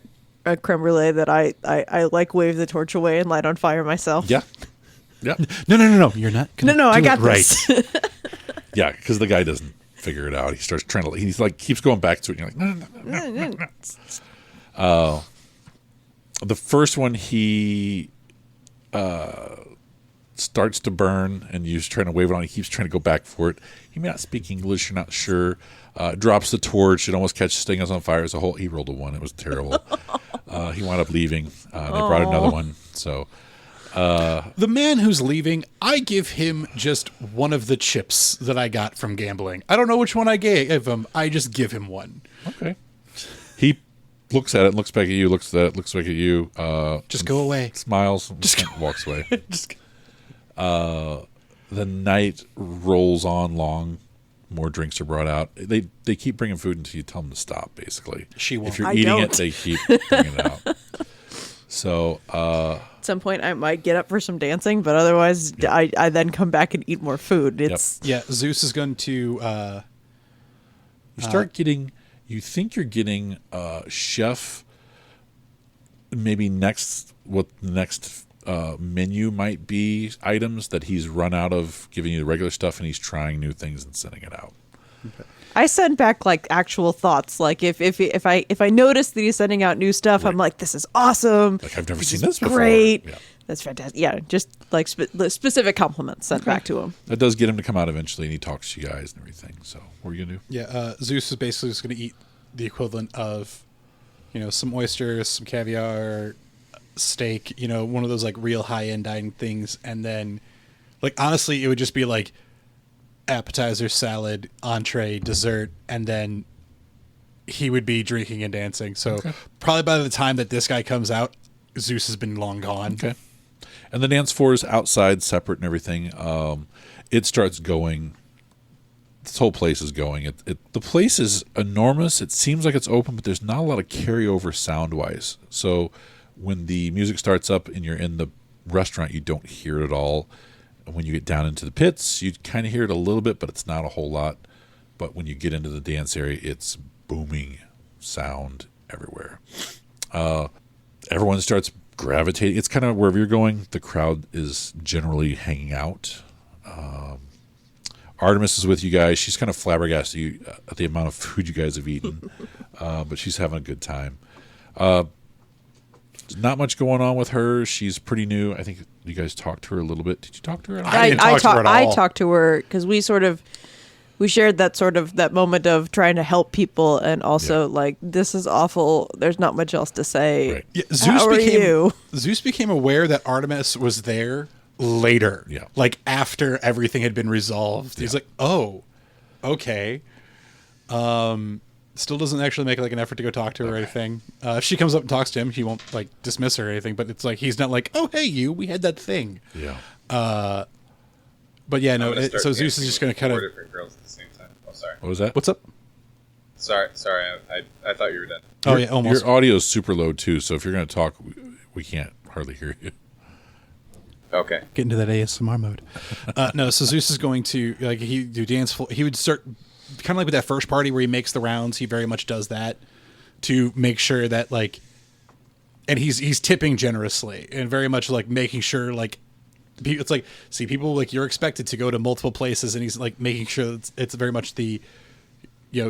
creme brulee that I like wave the torch away and light on fire myself? Yeah. Yeah. No. You're not gonna No, I got right. this. Yeah, because the guy doesn't figure it out. He starts trying to. He's like keeps going back to it. And you're like, no. The first one he starts to burn, and you're trying to wave it on. He keeps trying to go back for it. He may not speak English. You're not sure. Drops the torch. It almost catches thing on fire. He rolled a 1. It was terrible. He wound up leaving. They brought another one. So. The man who's leaving, I give him just one of the chips that I got from gambling. I don't know which one I gave him. I just give him one. Okay. He looks at it, looks back at you, looks at it, looks back at you. Just go away. Smiles, walks away. The night rolls on long. More drinks are brought out. They keep bringing food until you tell them to stop, basically. She won't. If you're eating it, they keep bringing it out. So, at some point, I might get up for some dancing, but otherwise, I then come back and eat more food. Zeus is going to. You think you're getting chef. Maybe what the next menu might be items that he's run out of giving you the regular stuff, and he's trying new things and sending it out. Okay. I send back like actual thoughts. Like if I notice that he's sending out new stuff, right. I'm like, this is awesome. Like I've never seen this before. Great. Yeah. That's fantastic. Yeah, just like specific compliments sent back to him. That does get him to come out eventually, and he talks to you guys and everything. So what are you gonna do? Yeah, Zeus is basically just going to eat the equivalent of, some oysters, some caviar, steak. One of those like real high end dining things, and then, like honestly, it would just be like appetizer, salad, entree, dessert, and then he would be drinking and dancing. So probably by the time that this guy comes out, Zeus has been long gone. Okay. And the dance floor is outside, separate and everything. It starts going. This whole place is going. The place is enormous. It seems like it's open, but there's not a lot of carryover sound-wise. So when the music starts up and you're in the restaurant, you don't hear it at all. When you get down into the pits, you kind of hear it a little bit, but it's not a whole lot. But when you get into the dance area, it's booming sound everywhere. Everyone starts gravitating. It's kind of wherever you're going, the crowd is generally hanging out. Artemis is with you guys. She's kind of flabbergasted at the amount of food you guys have eaten, but she's having a good time. Not much going on with her. She's pretty new. I think you guys talked to her a little bit. Did you talk to her? I talked to her because we shared that moment of trying to help people, and also like, this is awful. There's not much else to say. Right. Yeah, Zeus became aware that Artemis was there later. Yeah. Like after everything had been resolved. He's like, oh, okay. Still doesn't actually make like an effort to go talk to her or anything. If she comes up and talks to him, he won't like dismiss her or anything, but it's like, he's not like, oh, hey, we had that thing. Yeah. But yeah, no. So Zeus is just going to kind of. Four different girls at the same time. Oh, sorry. What was that? What's up? Sorry. I thought you were done. Oh yeah, almost. Your audio is super low too, so if you're going to talk, we can't hardly hear you. Okay. Get into that ASMR mode. No, so Zeus is going to like he would start kind of like with that first party where he makes the rounds. He very much does that to make sure that like, and he's tipping generously and very much like making sure like. It's like, see, people like you're expected to go to multiple places, and he's like making sure it's very much the,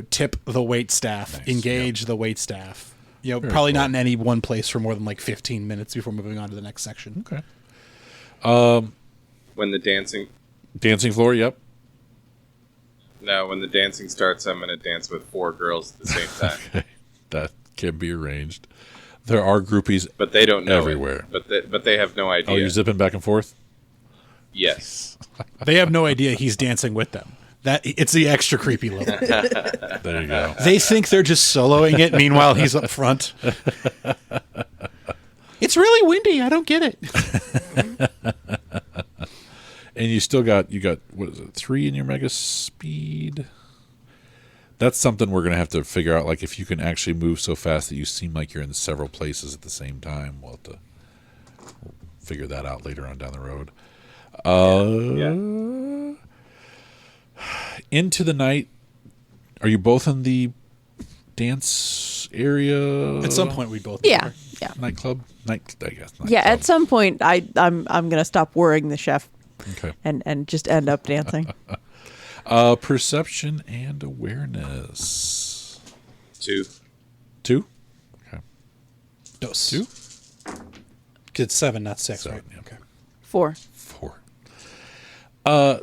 tip the wait staff, engage the wait staff. Very probably cool. Not in any one place for more than like 15 minutes before moving on to the next section. Okay. When the dancing floor, yep. No, when the dancing starts, I'm going to dance with 4 girls at the same time. Okay. That can be arranged. There are groupies, but they don't know everywhere. But they have no idea. Oh, you're zipping back and forth? Yes. They have no idea he's dancing with them. That it's the extra creepy level. There you go. They think they're just soloing it. Meanwhile, he's up front. It's really windy. I don't get it. And you got what is it, 3 in your mega speed? That's something we're going to have to figure out. Like if you can actually move so fast that you seem like you're in several places at the same time. We'll have to figure that out later on down the road. Into the night. Are you both in the dance area? At some point, we both. Yeah. Nightclub. I guess. Yeah. At some point, I'm gonna stop worrying the chef. Okay. And just end up dancing. Perception and awareness. 2. 2. Okay. Dos. 2. It's 7, not 6. 7, right? yeah. Okay. 4.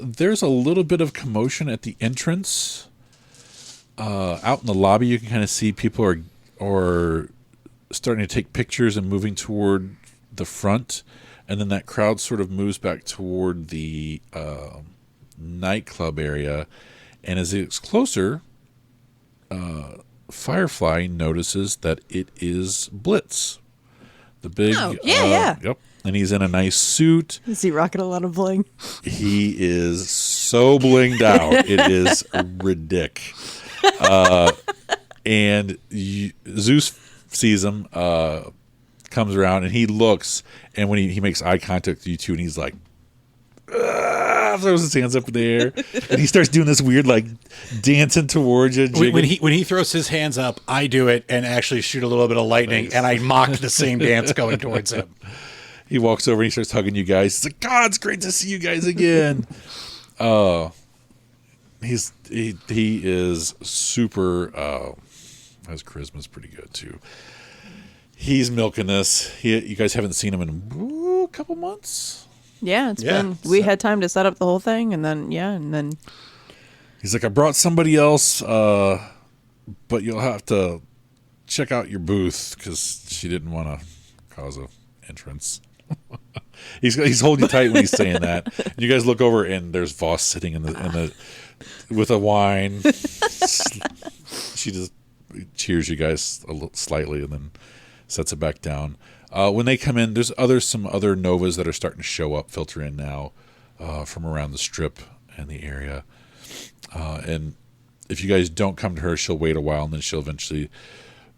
There's a little bit of commotion at the entrance. Out in the lobby, you can kind of see people are starting to take pictures and moving toward the front, and then that crowd sort of moves back toward the nightclub area. And as it gets closer, Firefly notices that it is Blitz, the big. Oh, yeah. Yep. And he's in a nice suit. Is he rocking a lot of bling? He is so blinged out. It is ridiculous. And Zeus sees him, comes around, and he looks, and when he makes eye contact with you two, and he's like, throws his hands up in the air, and he starts doing this weird, like, dancing towards you. When he throws his hands up, I do it and actually shoot a little bit of lightning, nice. And I mock the same dance going towards him. He walks over and he starts hugging you guys. He's like, God, it's great to see you guys again. He is super. His charisma's pretty good too. He's milking this. You guys haven't seen him in a couple months. Yeah, it's been. We had time to set up the whole thing, and then he's like, I brought somebody else, but you'll have to check out your booth because she didn't want to cause a entrance. He's holding you tight when he's saying that. And you guys look over, and there's Voss sitting in the with a wine. She just cheers you guys a little slightly, and then sets it back down. When they come in, there's some other novas that are starting to show up, filter in now from around the strip and the area. And if you guys don't come to her, she'll wait a while, and then she'll eventually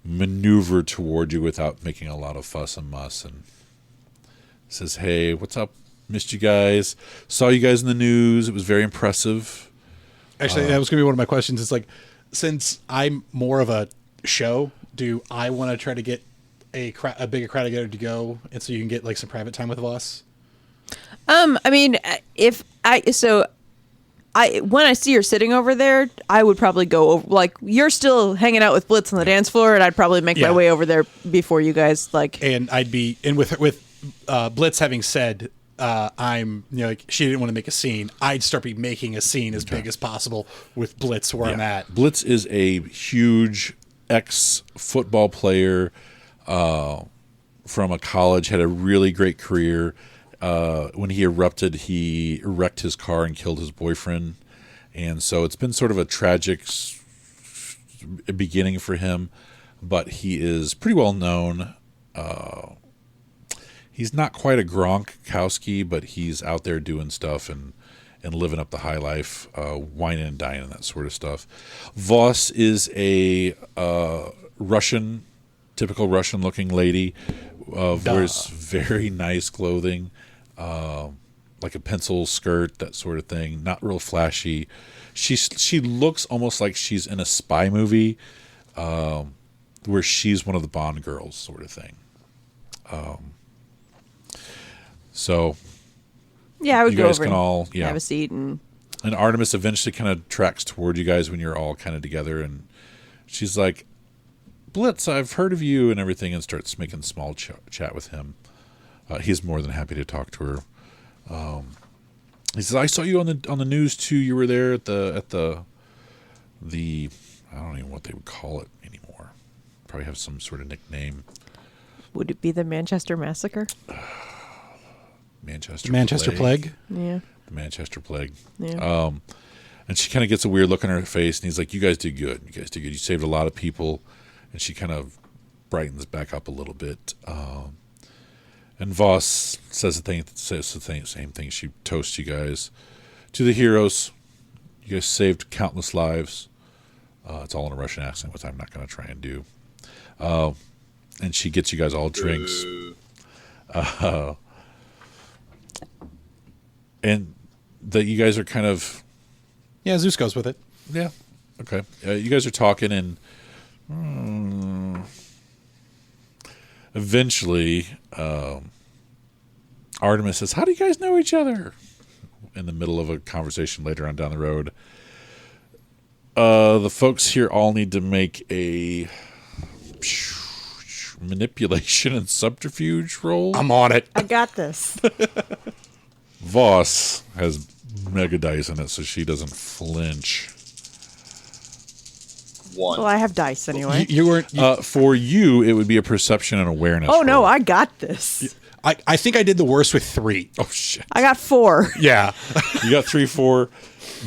maneuver toward you without making a lot of fuss and muss, and says, hey, what's up? Missed you guys. Saw you guys in the news. It was very impressive. Actually, that was going to be one of my questions. It's like, since I'm more of a show, do I want to try to get a bigger crowd together to go, and so you can get like some private time with Voss? I mean, when I see her sitting over there, I would probably go over, like, you're still hanging out with Blitz on the dance floor, and I'd probably make my way over there before you guys, like. And with Blitz having said, I'm, like, she didn't want to make a scene, I'd start making a scene as big as possible with Blitz where I'm at. Blitz is a huge ex-football player from a college, had a really great career. When he erupted, he wrecked his car and killed his boyfriend. And so it's been sort of a tragic beginning for him, but he is pretty well known. He's not quite a Gronkowski, but he's out there doing stuff and living up the high life, whining and dining and that sort of stuff. Voss is a typical Russian-looking lady, wears very nice clothing. Like a pencil skirt, that sort of thing. Not real flashy. She looks almost like she's in a spy movie, where she's one of the Bond girls, sort of thing. So yeah, I would you go guys over can and all have a seat, and Artemis eventually kind of tracks toward you guys when you're all kind of together, and she's like, "Blitz, I've heard of you," and everything, and starts making small chat with him. He's more than happy to talk to her. He says, "I saw you on the news too. You were there at the I don't even know what they would call it anymore. Probably have some sort of nickname. Would it be the Manchester Massacre? Manchester Plague? Yeah. The Manchester Plague. Yeah. And she kind of gets a weird look on her face, and he's like, "You guys did good. You guys did good. You saved a lot of people." And she kind of brightens back up a little bit. And Voss says the same thing. She toasts you guys to the heroes. You guys saved countless lives. It's all in a Russian accent, which I'm not going to try and do. And she gets you guys all drinks. And that you guys are kind of... Yeah, Zeus goes with it. Yeah. Okay. You guys are talking, and eventually, Artemis says, "How do you guys know each other?" In the middle of a conversation later on down the road. The folks here all need to make a manipulation and subterfuge roll. I'm on it. I got this. Voss has mega dice in it, so she doesn't flinch. 1. Well, I have dice anyway. You weren't. For you, it would be a perception and awareness. Oh no, roll. I got this. I think I did the worst with 3. Oh shit! I got 4. Yeah. You got 3, 4.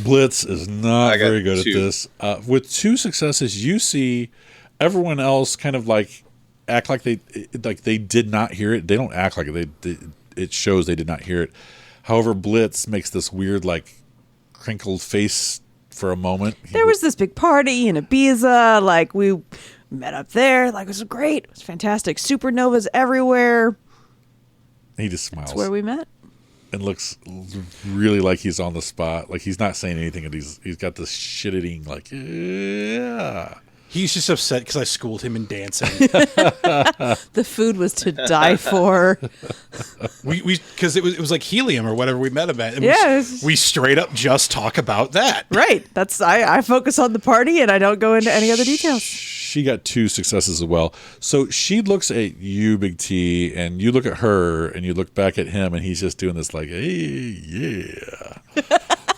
Blitz is not I got very good 2. at this. With 2 successes, you see everyone else kind of like act like they did not hear it. They don't act like it. It shows they did not hear it. However, Blitz makes this weird like crinkled face for a moment. There was this big party in Ibiza. Like, we met up there. Like, it was great. It was fantastic. Supernovas everywhere. He just smiles. That's where we met. And looks really like he's on the spot. Like he's not saying anything, and he's got this shit-eating like, yeah. He's just upset because I schooled him in dancing. The food was to die for. we because it was like helium or whatever we met him at. And Yeah. we straight up just talk about that. Right. That's I focus on the party and I don't go into any other details. She got 2 successes as well. So she looks at you, Big T, and you look at her, and you look back at him, and he's just doing this like, hey, yeah.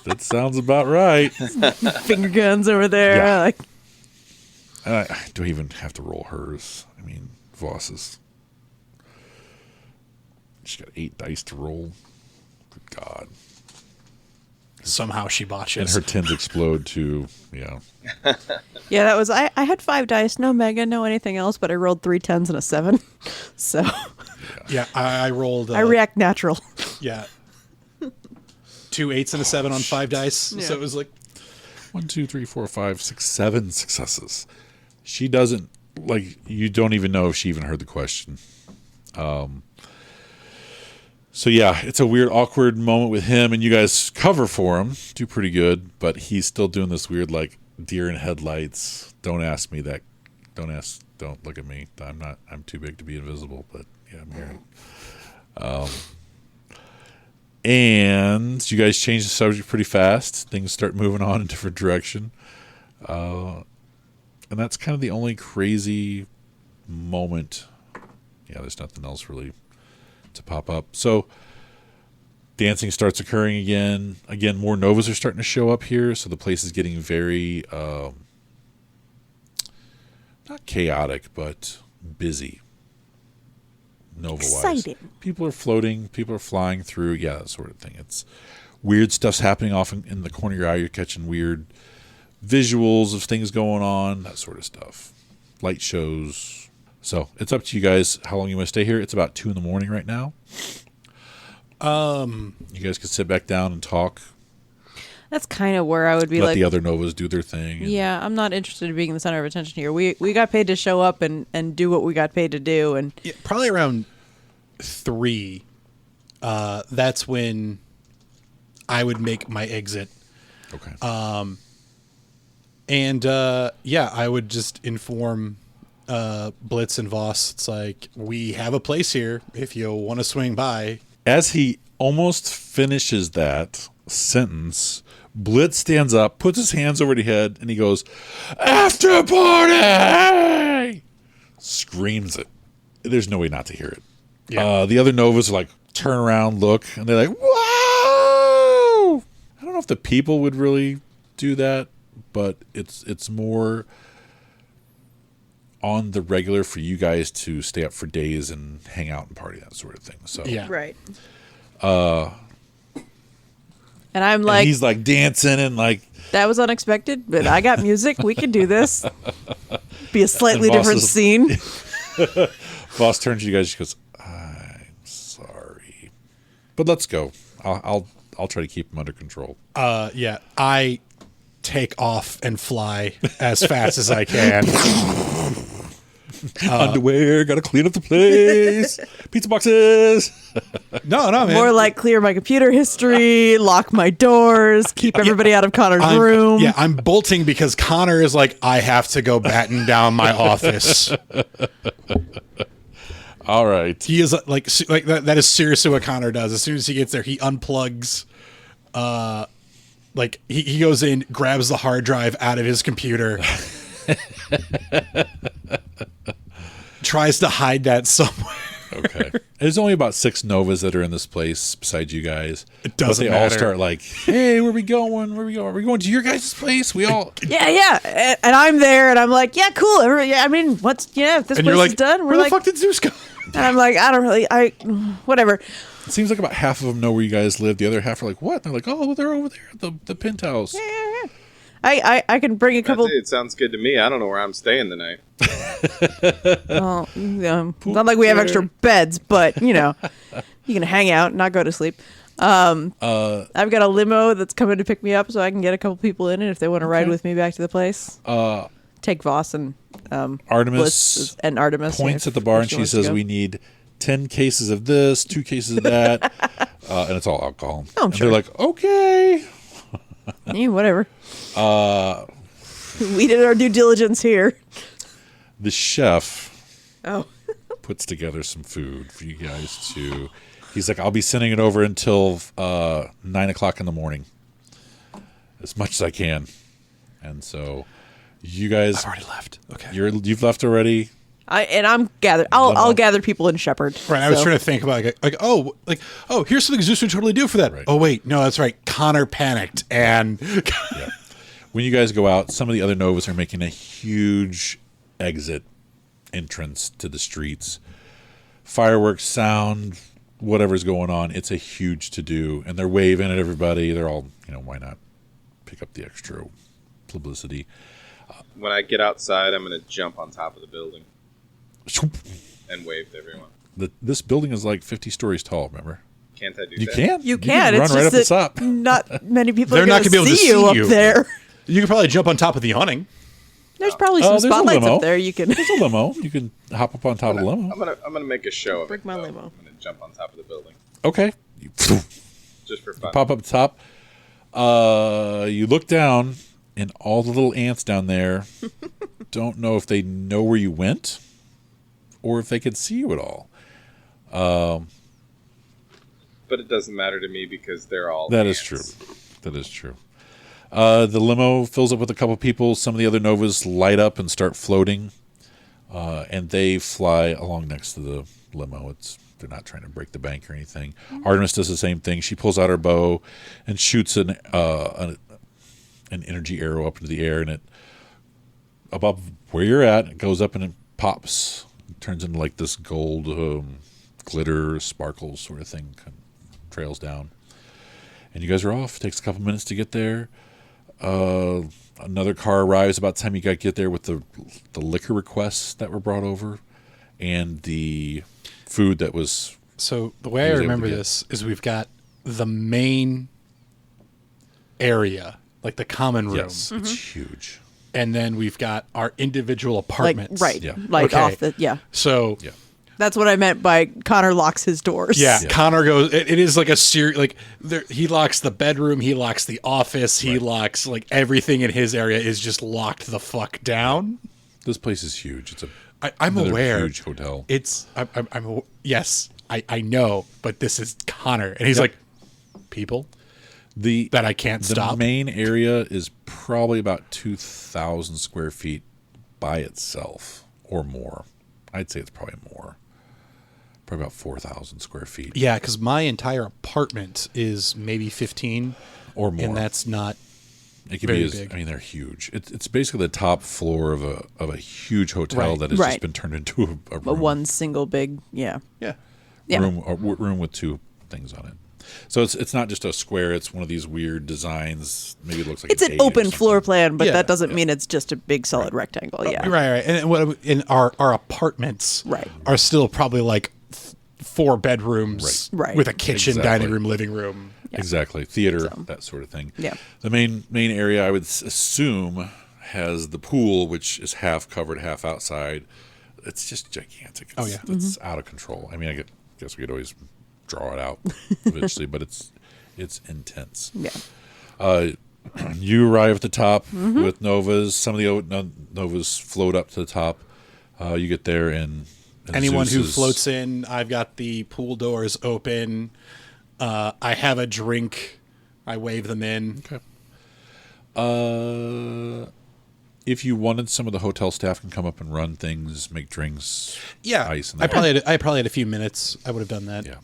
That sounds about right. Finger guns over there. Yeah. Like, I don't even have to roll hers. I mean, Voss's. She's got 8 dice to roll. Good God. Somehow she botches. And her 10s explode too. Yeah. yeah, that was I had 5 dice, no mega, no anything else, but I rolled 3 10s and a 7. So Yeah, I rolled. I react natural. Yeah. 2 8s and a 7 on 5 dice. Yeah. So it was like 1, 2, 3, 4, 5, 6, 7 successes. She doesn't, like, you don't even know if she even heard the question. So yeah, it's a weird, awkward moment with him, and you guys cover for him, do pretty good, but he's still doing this weird, like, deer in headlights. Don't ask me that. Don't look at me. I'm too big to be invisible, but yeah, I'm here. And you guys change the subject pretty fast. Things start moving on in a different direction. And that's kind of the only crazy moment. Yeah, there's nothing else really to pop up. So dancing starts occurring again. Again, more novas are starting to show up here. So the place is getting very, not chaotic, but busy. Nova-wise. Exciting. People are floating. People are flying through. Yeah, that sort of thing. It's weird stuff's happening off in the corner of your eye. You're catching weird visuals of things going on, that sort of stuff. Light shows. So it's up to you guys how long you want to stay here. It's about 2 a.m. right now. You guys could sit back down and talk. That's kind of where I would be Let like, the other novas do their thing. yeah, I'm not interested in being the center of attention here. We got paid to show up and do what we got paid to do. And Yeah, probably around 3. That's when I would make my exit. Okay. And I would just inform Blitz and Voss. It's like, we have a place here if you want to swing by. As he almost finishes that sentence, Blitz stands up, puts his hands over his head, and he goes, "After party!" Screams it. There's no way not to hear it. Yeah. The other novas are like, turn around, look, and they're like, "Whoa!" I don't know if the people would really do that, but it's more on the regular for you guys to stay up for days and hang out and party, that sort of thing. So Yeah. right. And I'm like, and he's like dancing and like, that was unexpected, but I got music. We can do this. Be a slightly And Voss different is- scene. Voss turns to you guys. She goes, "I'm sorry, but let's go. I'll try to keep him under control." I take off and fly as fast as I can. Underwear, gotta clean up the place. Pizza boxes. No, man. More like clear my computer history, lock my doors, keep everybody out of Connor's room. Yeah, I'm bolting because Connor is like, I have to go batten down my office. All right. He is like that. That is seriously what Connor does. As soon as he gets there, he unplugs. Like he goes in, grabs the hard drive out of his computer, tries to hide that somewhere. Okay. There's only about 6 novas that are in this place besides you guys. It doesn't But they all matter. start like, "Hey, where we going? Where we going? Are we going to your guys' place?" We all. Yeah. And I'm there, and I'm like, yeah, cool. I mean, if this And place you're like, is done, we're where like, the fuck did Zeus go? and I'm like, whatever. It seems like about half of them know where you guys live. The other half are like, "What?" And they're like, "Oh, they're over there at the penthouse." I can bring a couple. It sounds good to me. I don't know where I'm staying tonight. Well, not like we have extra beds, but you can hang out, not go to sleep. I've got a limo that's coming to pick me up, so I can get a couple people in it if they want to ride with me back to the place. Take Voss and Artemis Bliss and Artemis points if- at the bar if and she she wants to says, go. "We need 10 cases of this, 2 cases of that," and it's all alcohol. Oh, I'm and sure. they're like, "Okay." Yeah, whatever. We did our due diligence here. The chef Oh, puts together some food for you guys to. He's like, "I'll be sending it over until 9:00 in the morning, as much as I can." And so, you guys, I've already left. Okay. you've left already. I'm gathered. I'll gather people in Shepherd. Right, I was so. trying to think about here's something Zeus would totally do for that. Right. Oh wait, no, that's right. Connor panicked and Yeah. When you guys go out, some of the other novas are making a huge exit entrance to the streets. Fireworks, sound, whatever's going on, it's a huge to-do. And they're waving at everybody. They're all, why not pick up the extra publicity? When I get outside, I'm going to jump on top of the building and wave to everyone. This building is like 50 stories tall, remember? Can't I do You that? can. You can. run It's right up just the that top. not many people They're are not going gonna be able to see you see up you. there. you could probably jump on top of the awning. There's probably some there's a spotlights limo. up there. You can. There's a limo. You can hop up on top of the limo. I'm gonna make a show of Break it. my though. limo. I'm gonna jump on top of the building Okay. You just for fun. pop up the top. You look down, and all the little ants down there don't know if they know where you went or if they could see you at all. But it doesn't matter to me because they're all That ants. is true. That is true. The limo fills up with a couple people. Some of the other Novas light up and start floating, and they fly along next to the limo. They're not trying to break the bank or anything. Artemis does the same thing. She pulls out her bow and shoots an energy arrow up into the air, and it above where you're at, it goes up and it pops. It turns into like this gold glitter, sparkles sort of thing, kind of trails down. And you guys are off. It takes a couple minutes to get there. Another car arrives about the time you got to get there with the liquor requests that were brought over and the food that was. So the way I remember this is we've got the main area, like the common room. Yes, it's huge. And then we've got our individual apartments. Like, right. Yeah. Like Okay. off the, yeah. So Yeah. That's what I meant by Connor locks his doors. yeah, Connor goes. It is like a series. Like he locks the bedroom, he locks the office, he locks like everything in his area is just locked the fuck down. This place is huge. It's I'm another aware. huge hotel. It's I'm yes, I know, but this is Connor, and he's like people that I can't stop. The main area is probably about 2,000 square feet by itself or more. I'd say it's probably more. Probably about 4,000 square feet. Yeah, because my entire apartment is maybe 15 or more. and that's not. It can very be as big. I mean, they're huge. It's basically the top floor of a huge hotel Right. that has Right. just been turned into a But room, one single big, yeah. Yeah. Yeah. room with two things on it. So it's not just a square. It's one of these weird designs. Maybe it looks like It's a an date or open something. floor plan, but Yeah. that doesn't mean it's just a big solid rectangle. Yeah. Right. And what in our apartments Right. are still probably like 4 bedrooms Right. with a kitchen, Exactly. dining room, living room. Yeah. Exactly, theater, So. that sort of thing. Yeah. The main area I would assume has the pool, which is half covered, half outside. It's just gigantic. Oh, yeah. It's out of control. I mean, I guess we could always draw it out eventually, but it's intense. Yeah. You arrive at the top with Novas. Some of the Novas float up to the top. You get there and Anyone Zeus who is- floats in, I've got the pool doors open. I have a drink. I wave them in. Okay. If you wanted, some of the hotel staff can come up and run things, make drinks. Yeah, ice and I that. probably had a few minutes. I would have done that. Yeah.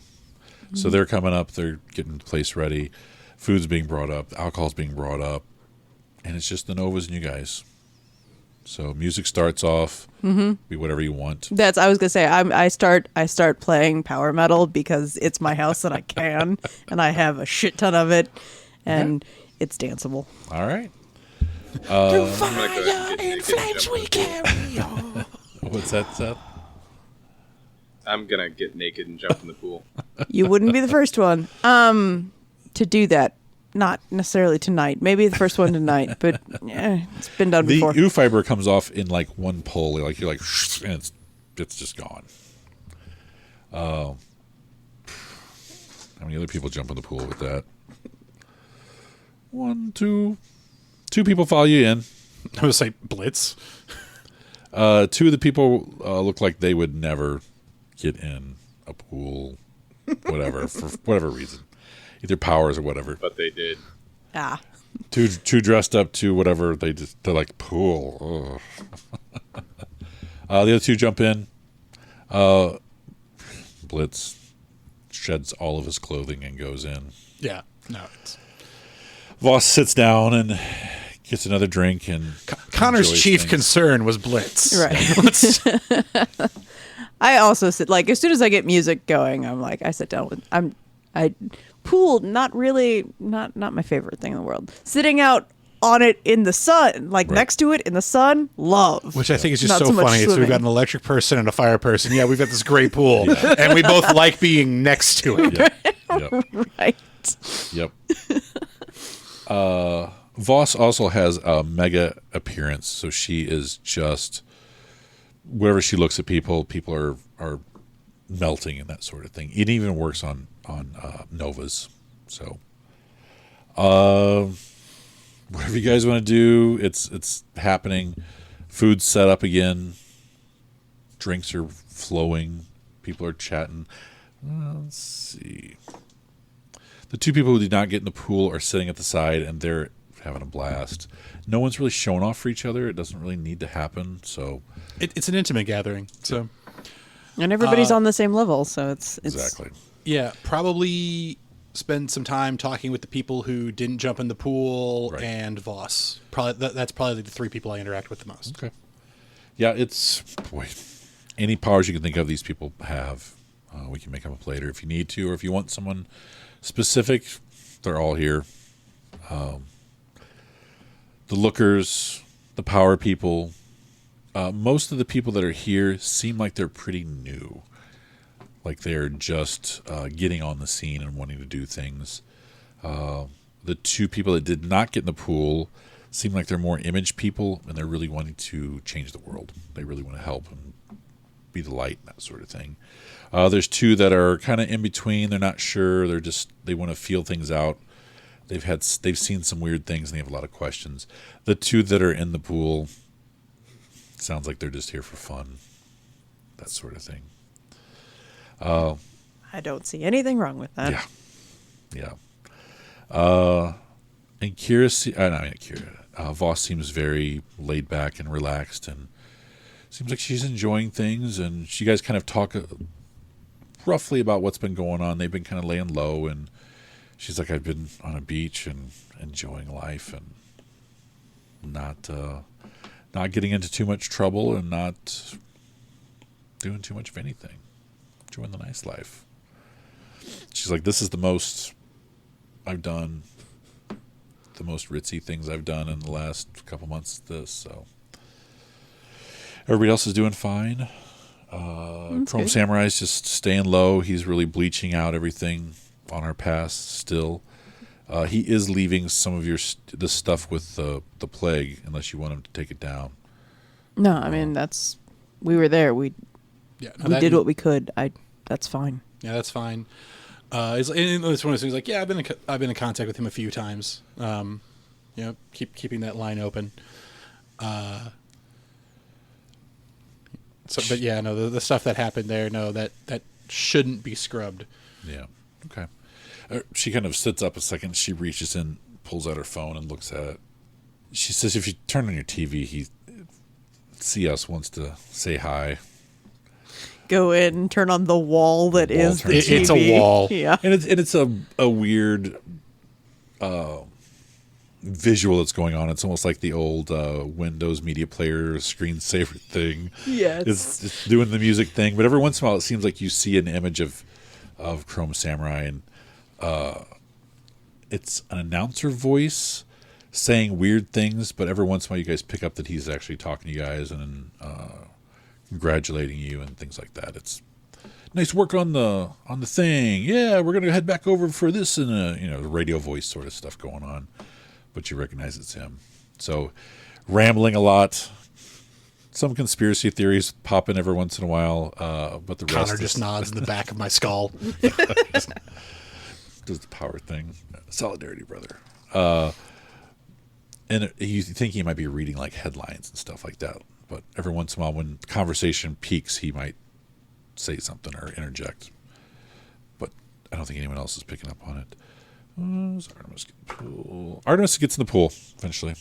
So they're coming up. They're getting the place ready. Food's being brought up. Alcohol's being brought up, and it's just the Novas and you guys. So music starts off. Be whatever you want. I was gonna say I start playing power metal because it's my house and I can and I have a shit ton of it and it's danceable. All right. I'm gonna go ahead and get naked and jump in the pool. What's that, Seth? I'm gonna get naked and jump in the pool. You wouldn't be the first one to do that. Not necessarily tonight. Maybe the first one tonight, but it's been done The before. U fiber comes off in like one pull. Like you're like, and it's just gone. How many other people jump in the pool with that? 1, 2. 2 people follow you in. I would say Blitz. 2 of the people look like they would never get in a pool, whatever, for whatever reason, either powers or whatever. But they did. Two dressed up to whatever they're like pool. The other 2 jump in. Blitz sheds all of his clothing and goes in. Yeah. No. It's... Voss sits down and gets another drink and Connor's enjoys chief things. concern was Blitz. Right. I also sit like as soon as I get music going, I'm like I sit down with I pool not my favorite thing in the world. Sitting out on it in the sun, like next to it in the sun, love. Which I think is just Not so so much funny. So we've swimming. got an electric person and a fire person. Yeah, we've got this great pool. And we both like being next to it. Yep. Right. Yep. Voss also has a mega appearance, so she is just wherever she looks at people are melting and that sort of thing. It even works on Novas. So, whatever you guys want to do, it's happening. Food's set up again. Drinks are flowing. People are chatting. Let's see. The two people who did not get in the pool are sitting at the side, and they're having a blast. No one's really showing off for each other. It doesn't really need to happen. So it's an intimate gathering. So, and everybody's on the same level, so it's exactly. Yeah, probably spend some time talking with the people who didn't jump in the pool and Voss. Probably that's probably the three people I interact with the most. Okay. Yeah, any powers you can think of, these people have. We can make them up later if you need to, or if you want someone specific, they're all here. The lookers, the power people. Most of the people that are here seem like they're pretty new. Like they're just getting on the scene and wanting to do things. The two people that did not get in the pool seem like they're more image people, and they're really wanting to change the world. They really want to help and be the light, that sort of thing. There's two that are kind of in between. They're not sure. They want to feel things out. They've seen some weird things, and they have a lot of questions. The two that are in the pool sounds like they're just here for fun, that sort of thing. I don't see anything wrong with that. Yeah. And Kira, Voss seems very laid back and relaxed, and seems like she's enjoying things. And you guys kind of talk roughly about what's been going on. They've been kind of laying low, and she's like, I've been on a beach and enjoying life, and not getting into too much trouble, and not doing too much of anything. Enjoying the nice life. She's like, this is the most I've done, the most ritzy things I've done in the last couple months of this. So everybody else is doing fine. Chrome Samurai's just staying low. He's really bleaching out everything on our past still. He is leaving some of the stuff with the plague, unless you want him to take it down. No, I mean we were there. We did what we could. That's fine. Yeah, that's fine. It's one of those things. Like, yeah, I've been in contact with him a few times. Keeping that line open. But yeah, no, the stuff that happened there, no, that shouldn't be scrubbed. Yeah. Okay. She kind of sits up a second. She reaches in, pulls out her phone, and looks at it. She says, "If you turn on your TV, CS wants to say hi." Go in and turn on the wall that is the TV. It's a wall. Yeah. And it's a weird visual that's going on. It's almost like the old Windows Media Player screensaver thing. Yes. It's doing the music thing. But every once in a while, it seems like you see an image of Chrome Samurai, and it's an announcer voice saying weird things, but every once in a while you guys pick up that he's actually talking to you guys and congratulating you and things like that. It's nice work on the thing. Yeah, we're gonna head back over for this, and the radio voice sort of stuff going on, but you recognize it's him. So rambling a lot. Some conspiracy theories pop in every once in a while, but the rest Connor just nods in the back of my skull. Does the power thing. Solidarity, brother. And you think he might be reading like headlines and stuff like that, but every once in a while when the conversation peaks, he might say something or interject. But I don't think anyone else is picking up on it. Artemis get in the pool. Artemis gets in the pool eventually.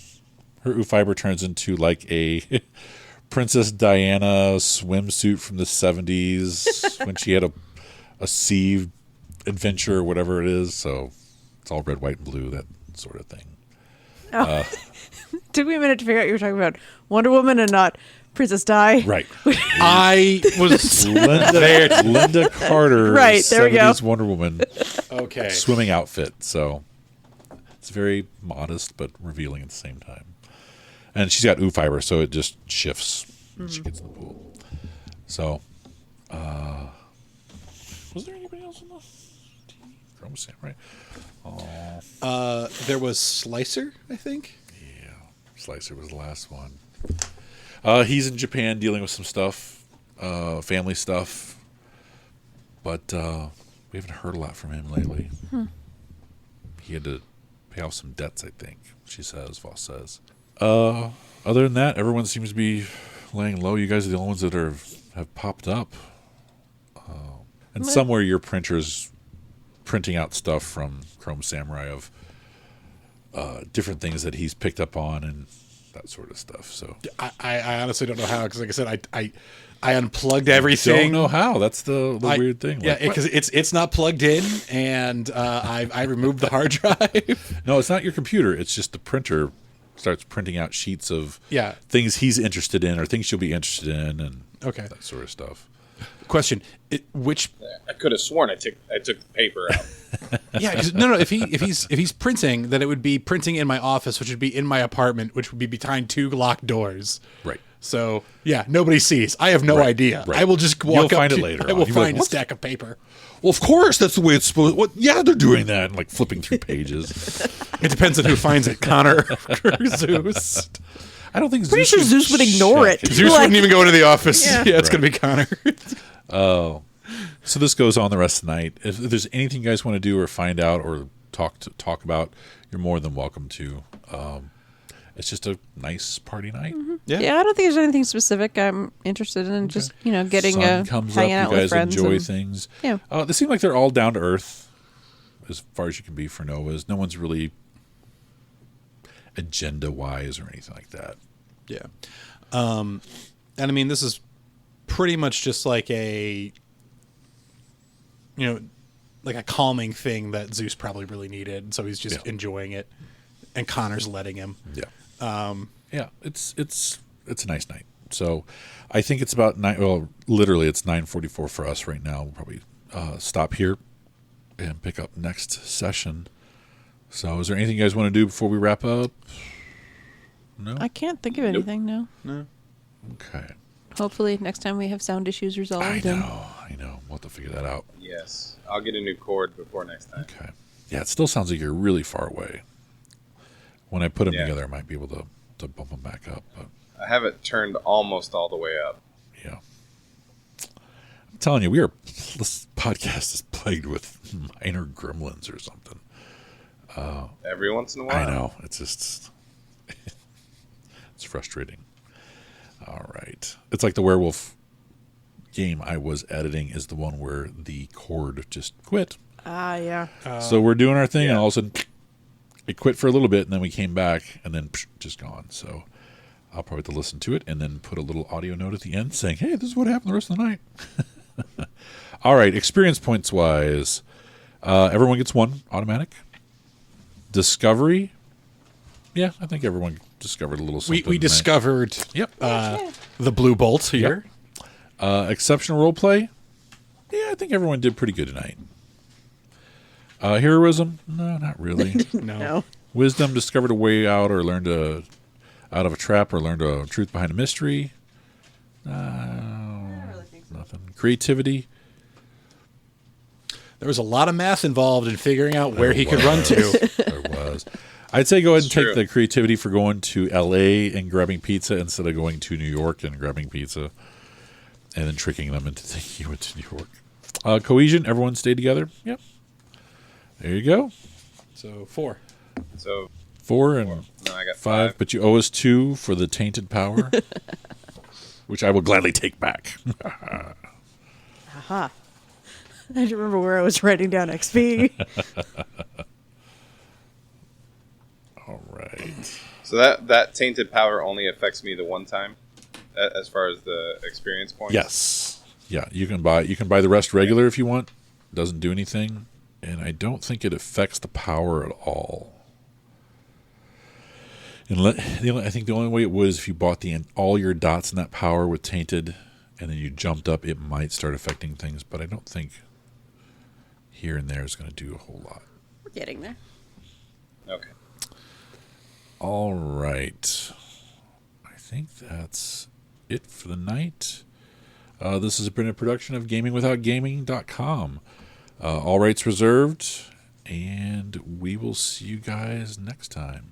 Her ooh fiber turns into like a Princess Diana swimsuit from the 70s when she had a sea adventure or whatever it is. So it's all red, white, and blue, that sort of thing. Oh. Took me a minute to figure out you were talking about Wonder Woman and not Princess Di. Right. I was Linda Carter, right, there 70s we go. Wonder Woman okay. swimming outfit. So it's very modest but revealing at the same time. And she's got ooh fiber, so it just shifts when she gets in the pool. So, was there anybody else in the team? Chrome Samurai? Oh. There was Slicer, I think. Yeah, Slicer was the last one. He's in Japan dealing with some stuff, family stuff, but we haven't heard a lot from him lately. He had to pay off some debts, I think, Voss says. Other than that, everyone seems to be laying low. You guys are the only ones that have popped up. And somewhere your printer's printing out stuff from Chrome Samurai of different things that he's picked up on and that sort of stuff. So I honestly don't know how, because like I said, I unplugged everything. Don't know how. That's the weird thing. Yeah, because it's not plugged in, and I removed the hard drive. No, it's not your computer. It's just the printer starts printing out sheets of things he's interested in or things you'll be interested in, and that sort of stuff. Question: I could have sworn I took the paper out. Yeah, no. If he's printing, then it would be printing in my office, which would be in my apartment, which would be behind 2 locked doors. Right. So yeah, nobody sees. I have no idea. Right. I will just walk You'll up find to it later. I will You'll find like, a stack of paper. Well, of course, that's the way it's supposed. What? Yeah, they're doing that, and like flipping through pages. It depends on who finds it, Connor or Zeus. I don't think Pretty sure Zeus would ignore it. Zeus wouldn't even go into the office. Yeah. Yeah, it's going to be Connor. Oh, so this goes on the rest of the night. If there's anything you guys want to do or find out or talk about, you're more than welcome to. It's just a nice party night. Mm-hmm. Yeah, I don't think there's anything specific I'm interested in. Just getting Sun comes up, hanging out you guys with friends. enjoy things. Yeah, they seem like they're all down to earth, as far as you can be for Novas. No one's really agenda wise or anything like that. Yeah, and I mean this is pretty much just like a like a calming thing that Zeus probably really needed, so he's just enjoying it, and Connor's letting him. Yeah. It's a nice night. So I think it's about literally it's 9:44 for us right now. We'll probably stop here and pick up next session. So is there anything you guys want to do before we wrap up? No? I can't think of anything. No. Okay. Hopefully next time we have sound issues resolved. I know. We'll have to figure that out. Yes. I'll get a new cord before next time. Okay. Yeah, it still sounds like you're really far away. When I put them together, I might be able to bump them back up. But I have it turned almost all the way up. Yeah. I'm telling you, this podcast is plagued with minor gremlins or something. Every once in a while. I know. It's just... it's frustrating. All right. It's like the werewolf game I was editing is the one where the cord just quit. Yeah. So we're doing our thing, and all of a sudden... it quit for a little bit, and then we came back, and then just gone. So I'll probably have to listen to it and then put a little audio note at the end saying, hey, this is what happened the rest of the night. All right, experience points wise, everyone gets 1 automatic. Discovery, I think everyone discovered a little something. We discovered the blue bolt here. Yep. Exceptional role play, I think everyone did pretty good tonight. Heroism? No, not really. No. Wisdom, discovered a way out or learned out of a trap or learned a truth behind a mystery. I don't really think so. Nothing. Creativity. There was a lot of math involved in figuring out where he could run to. There was. I'd say go ahead and take the creativity for going to L.A. and grabbing pizza instead of going to New York and grabbing pizza and then tricking them into thinking you went to New York. Cohesion, everyone stayed together. Yep. There you go. So 4. So 4 and no, I got 5, but you owe us 2 for the tainted power, which I will gladly take back. Aha. I don't remember where I was writing down XP. All right. So that tainted power only affects me the one time, as far as the experience points. Yes. Yeah, you can buy the rest regular if you want. Doesn't do anything, and I don't think it affects the power at all. And I think the only way it would is if you bought all your dots in that power with tainted, and then you jumped up, it might start affecting things. But I don't think here and there is going to do a whole lot. We're getting there. Okay. All right. I think that's it for the night. This is a printed production of GamingWithoutGaming.com. All rights reserved, and we will see you guys next time.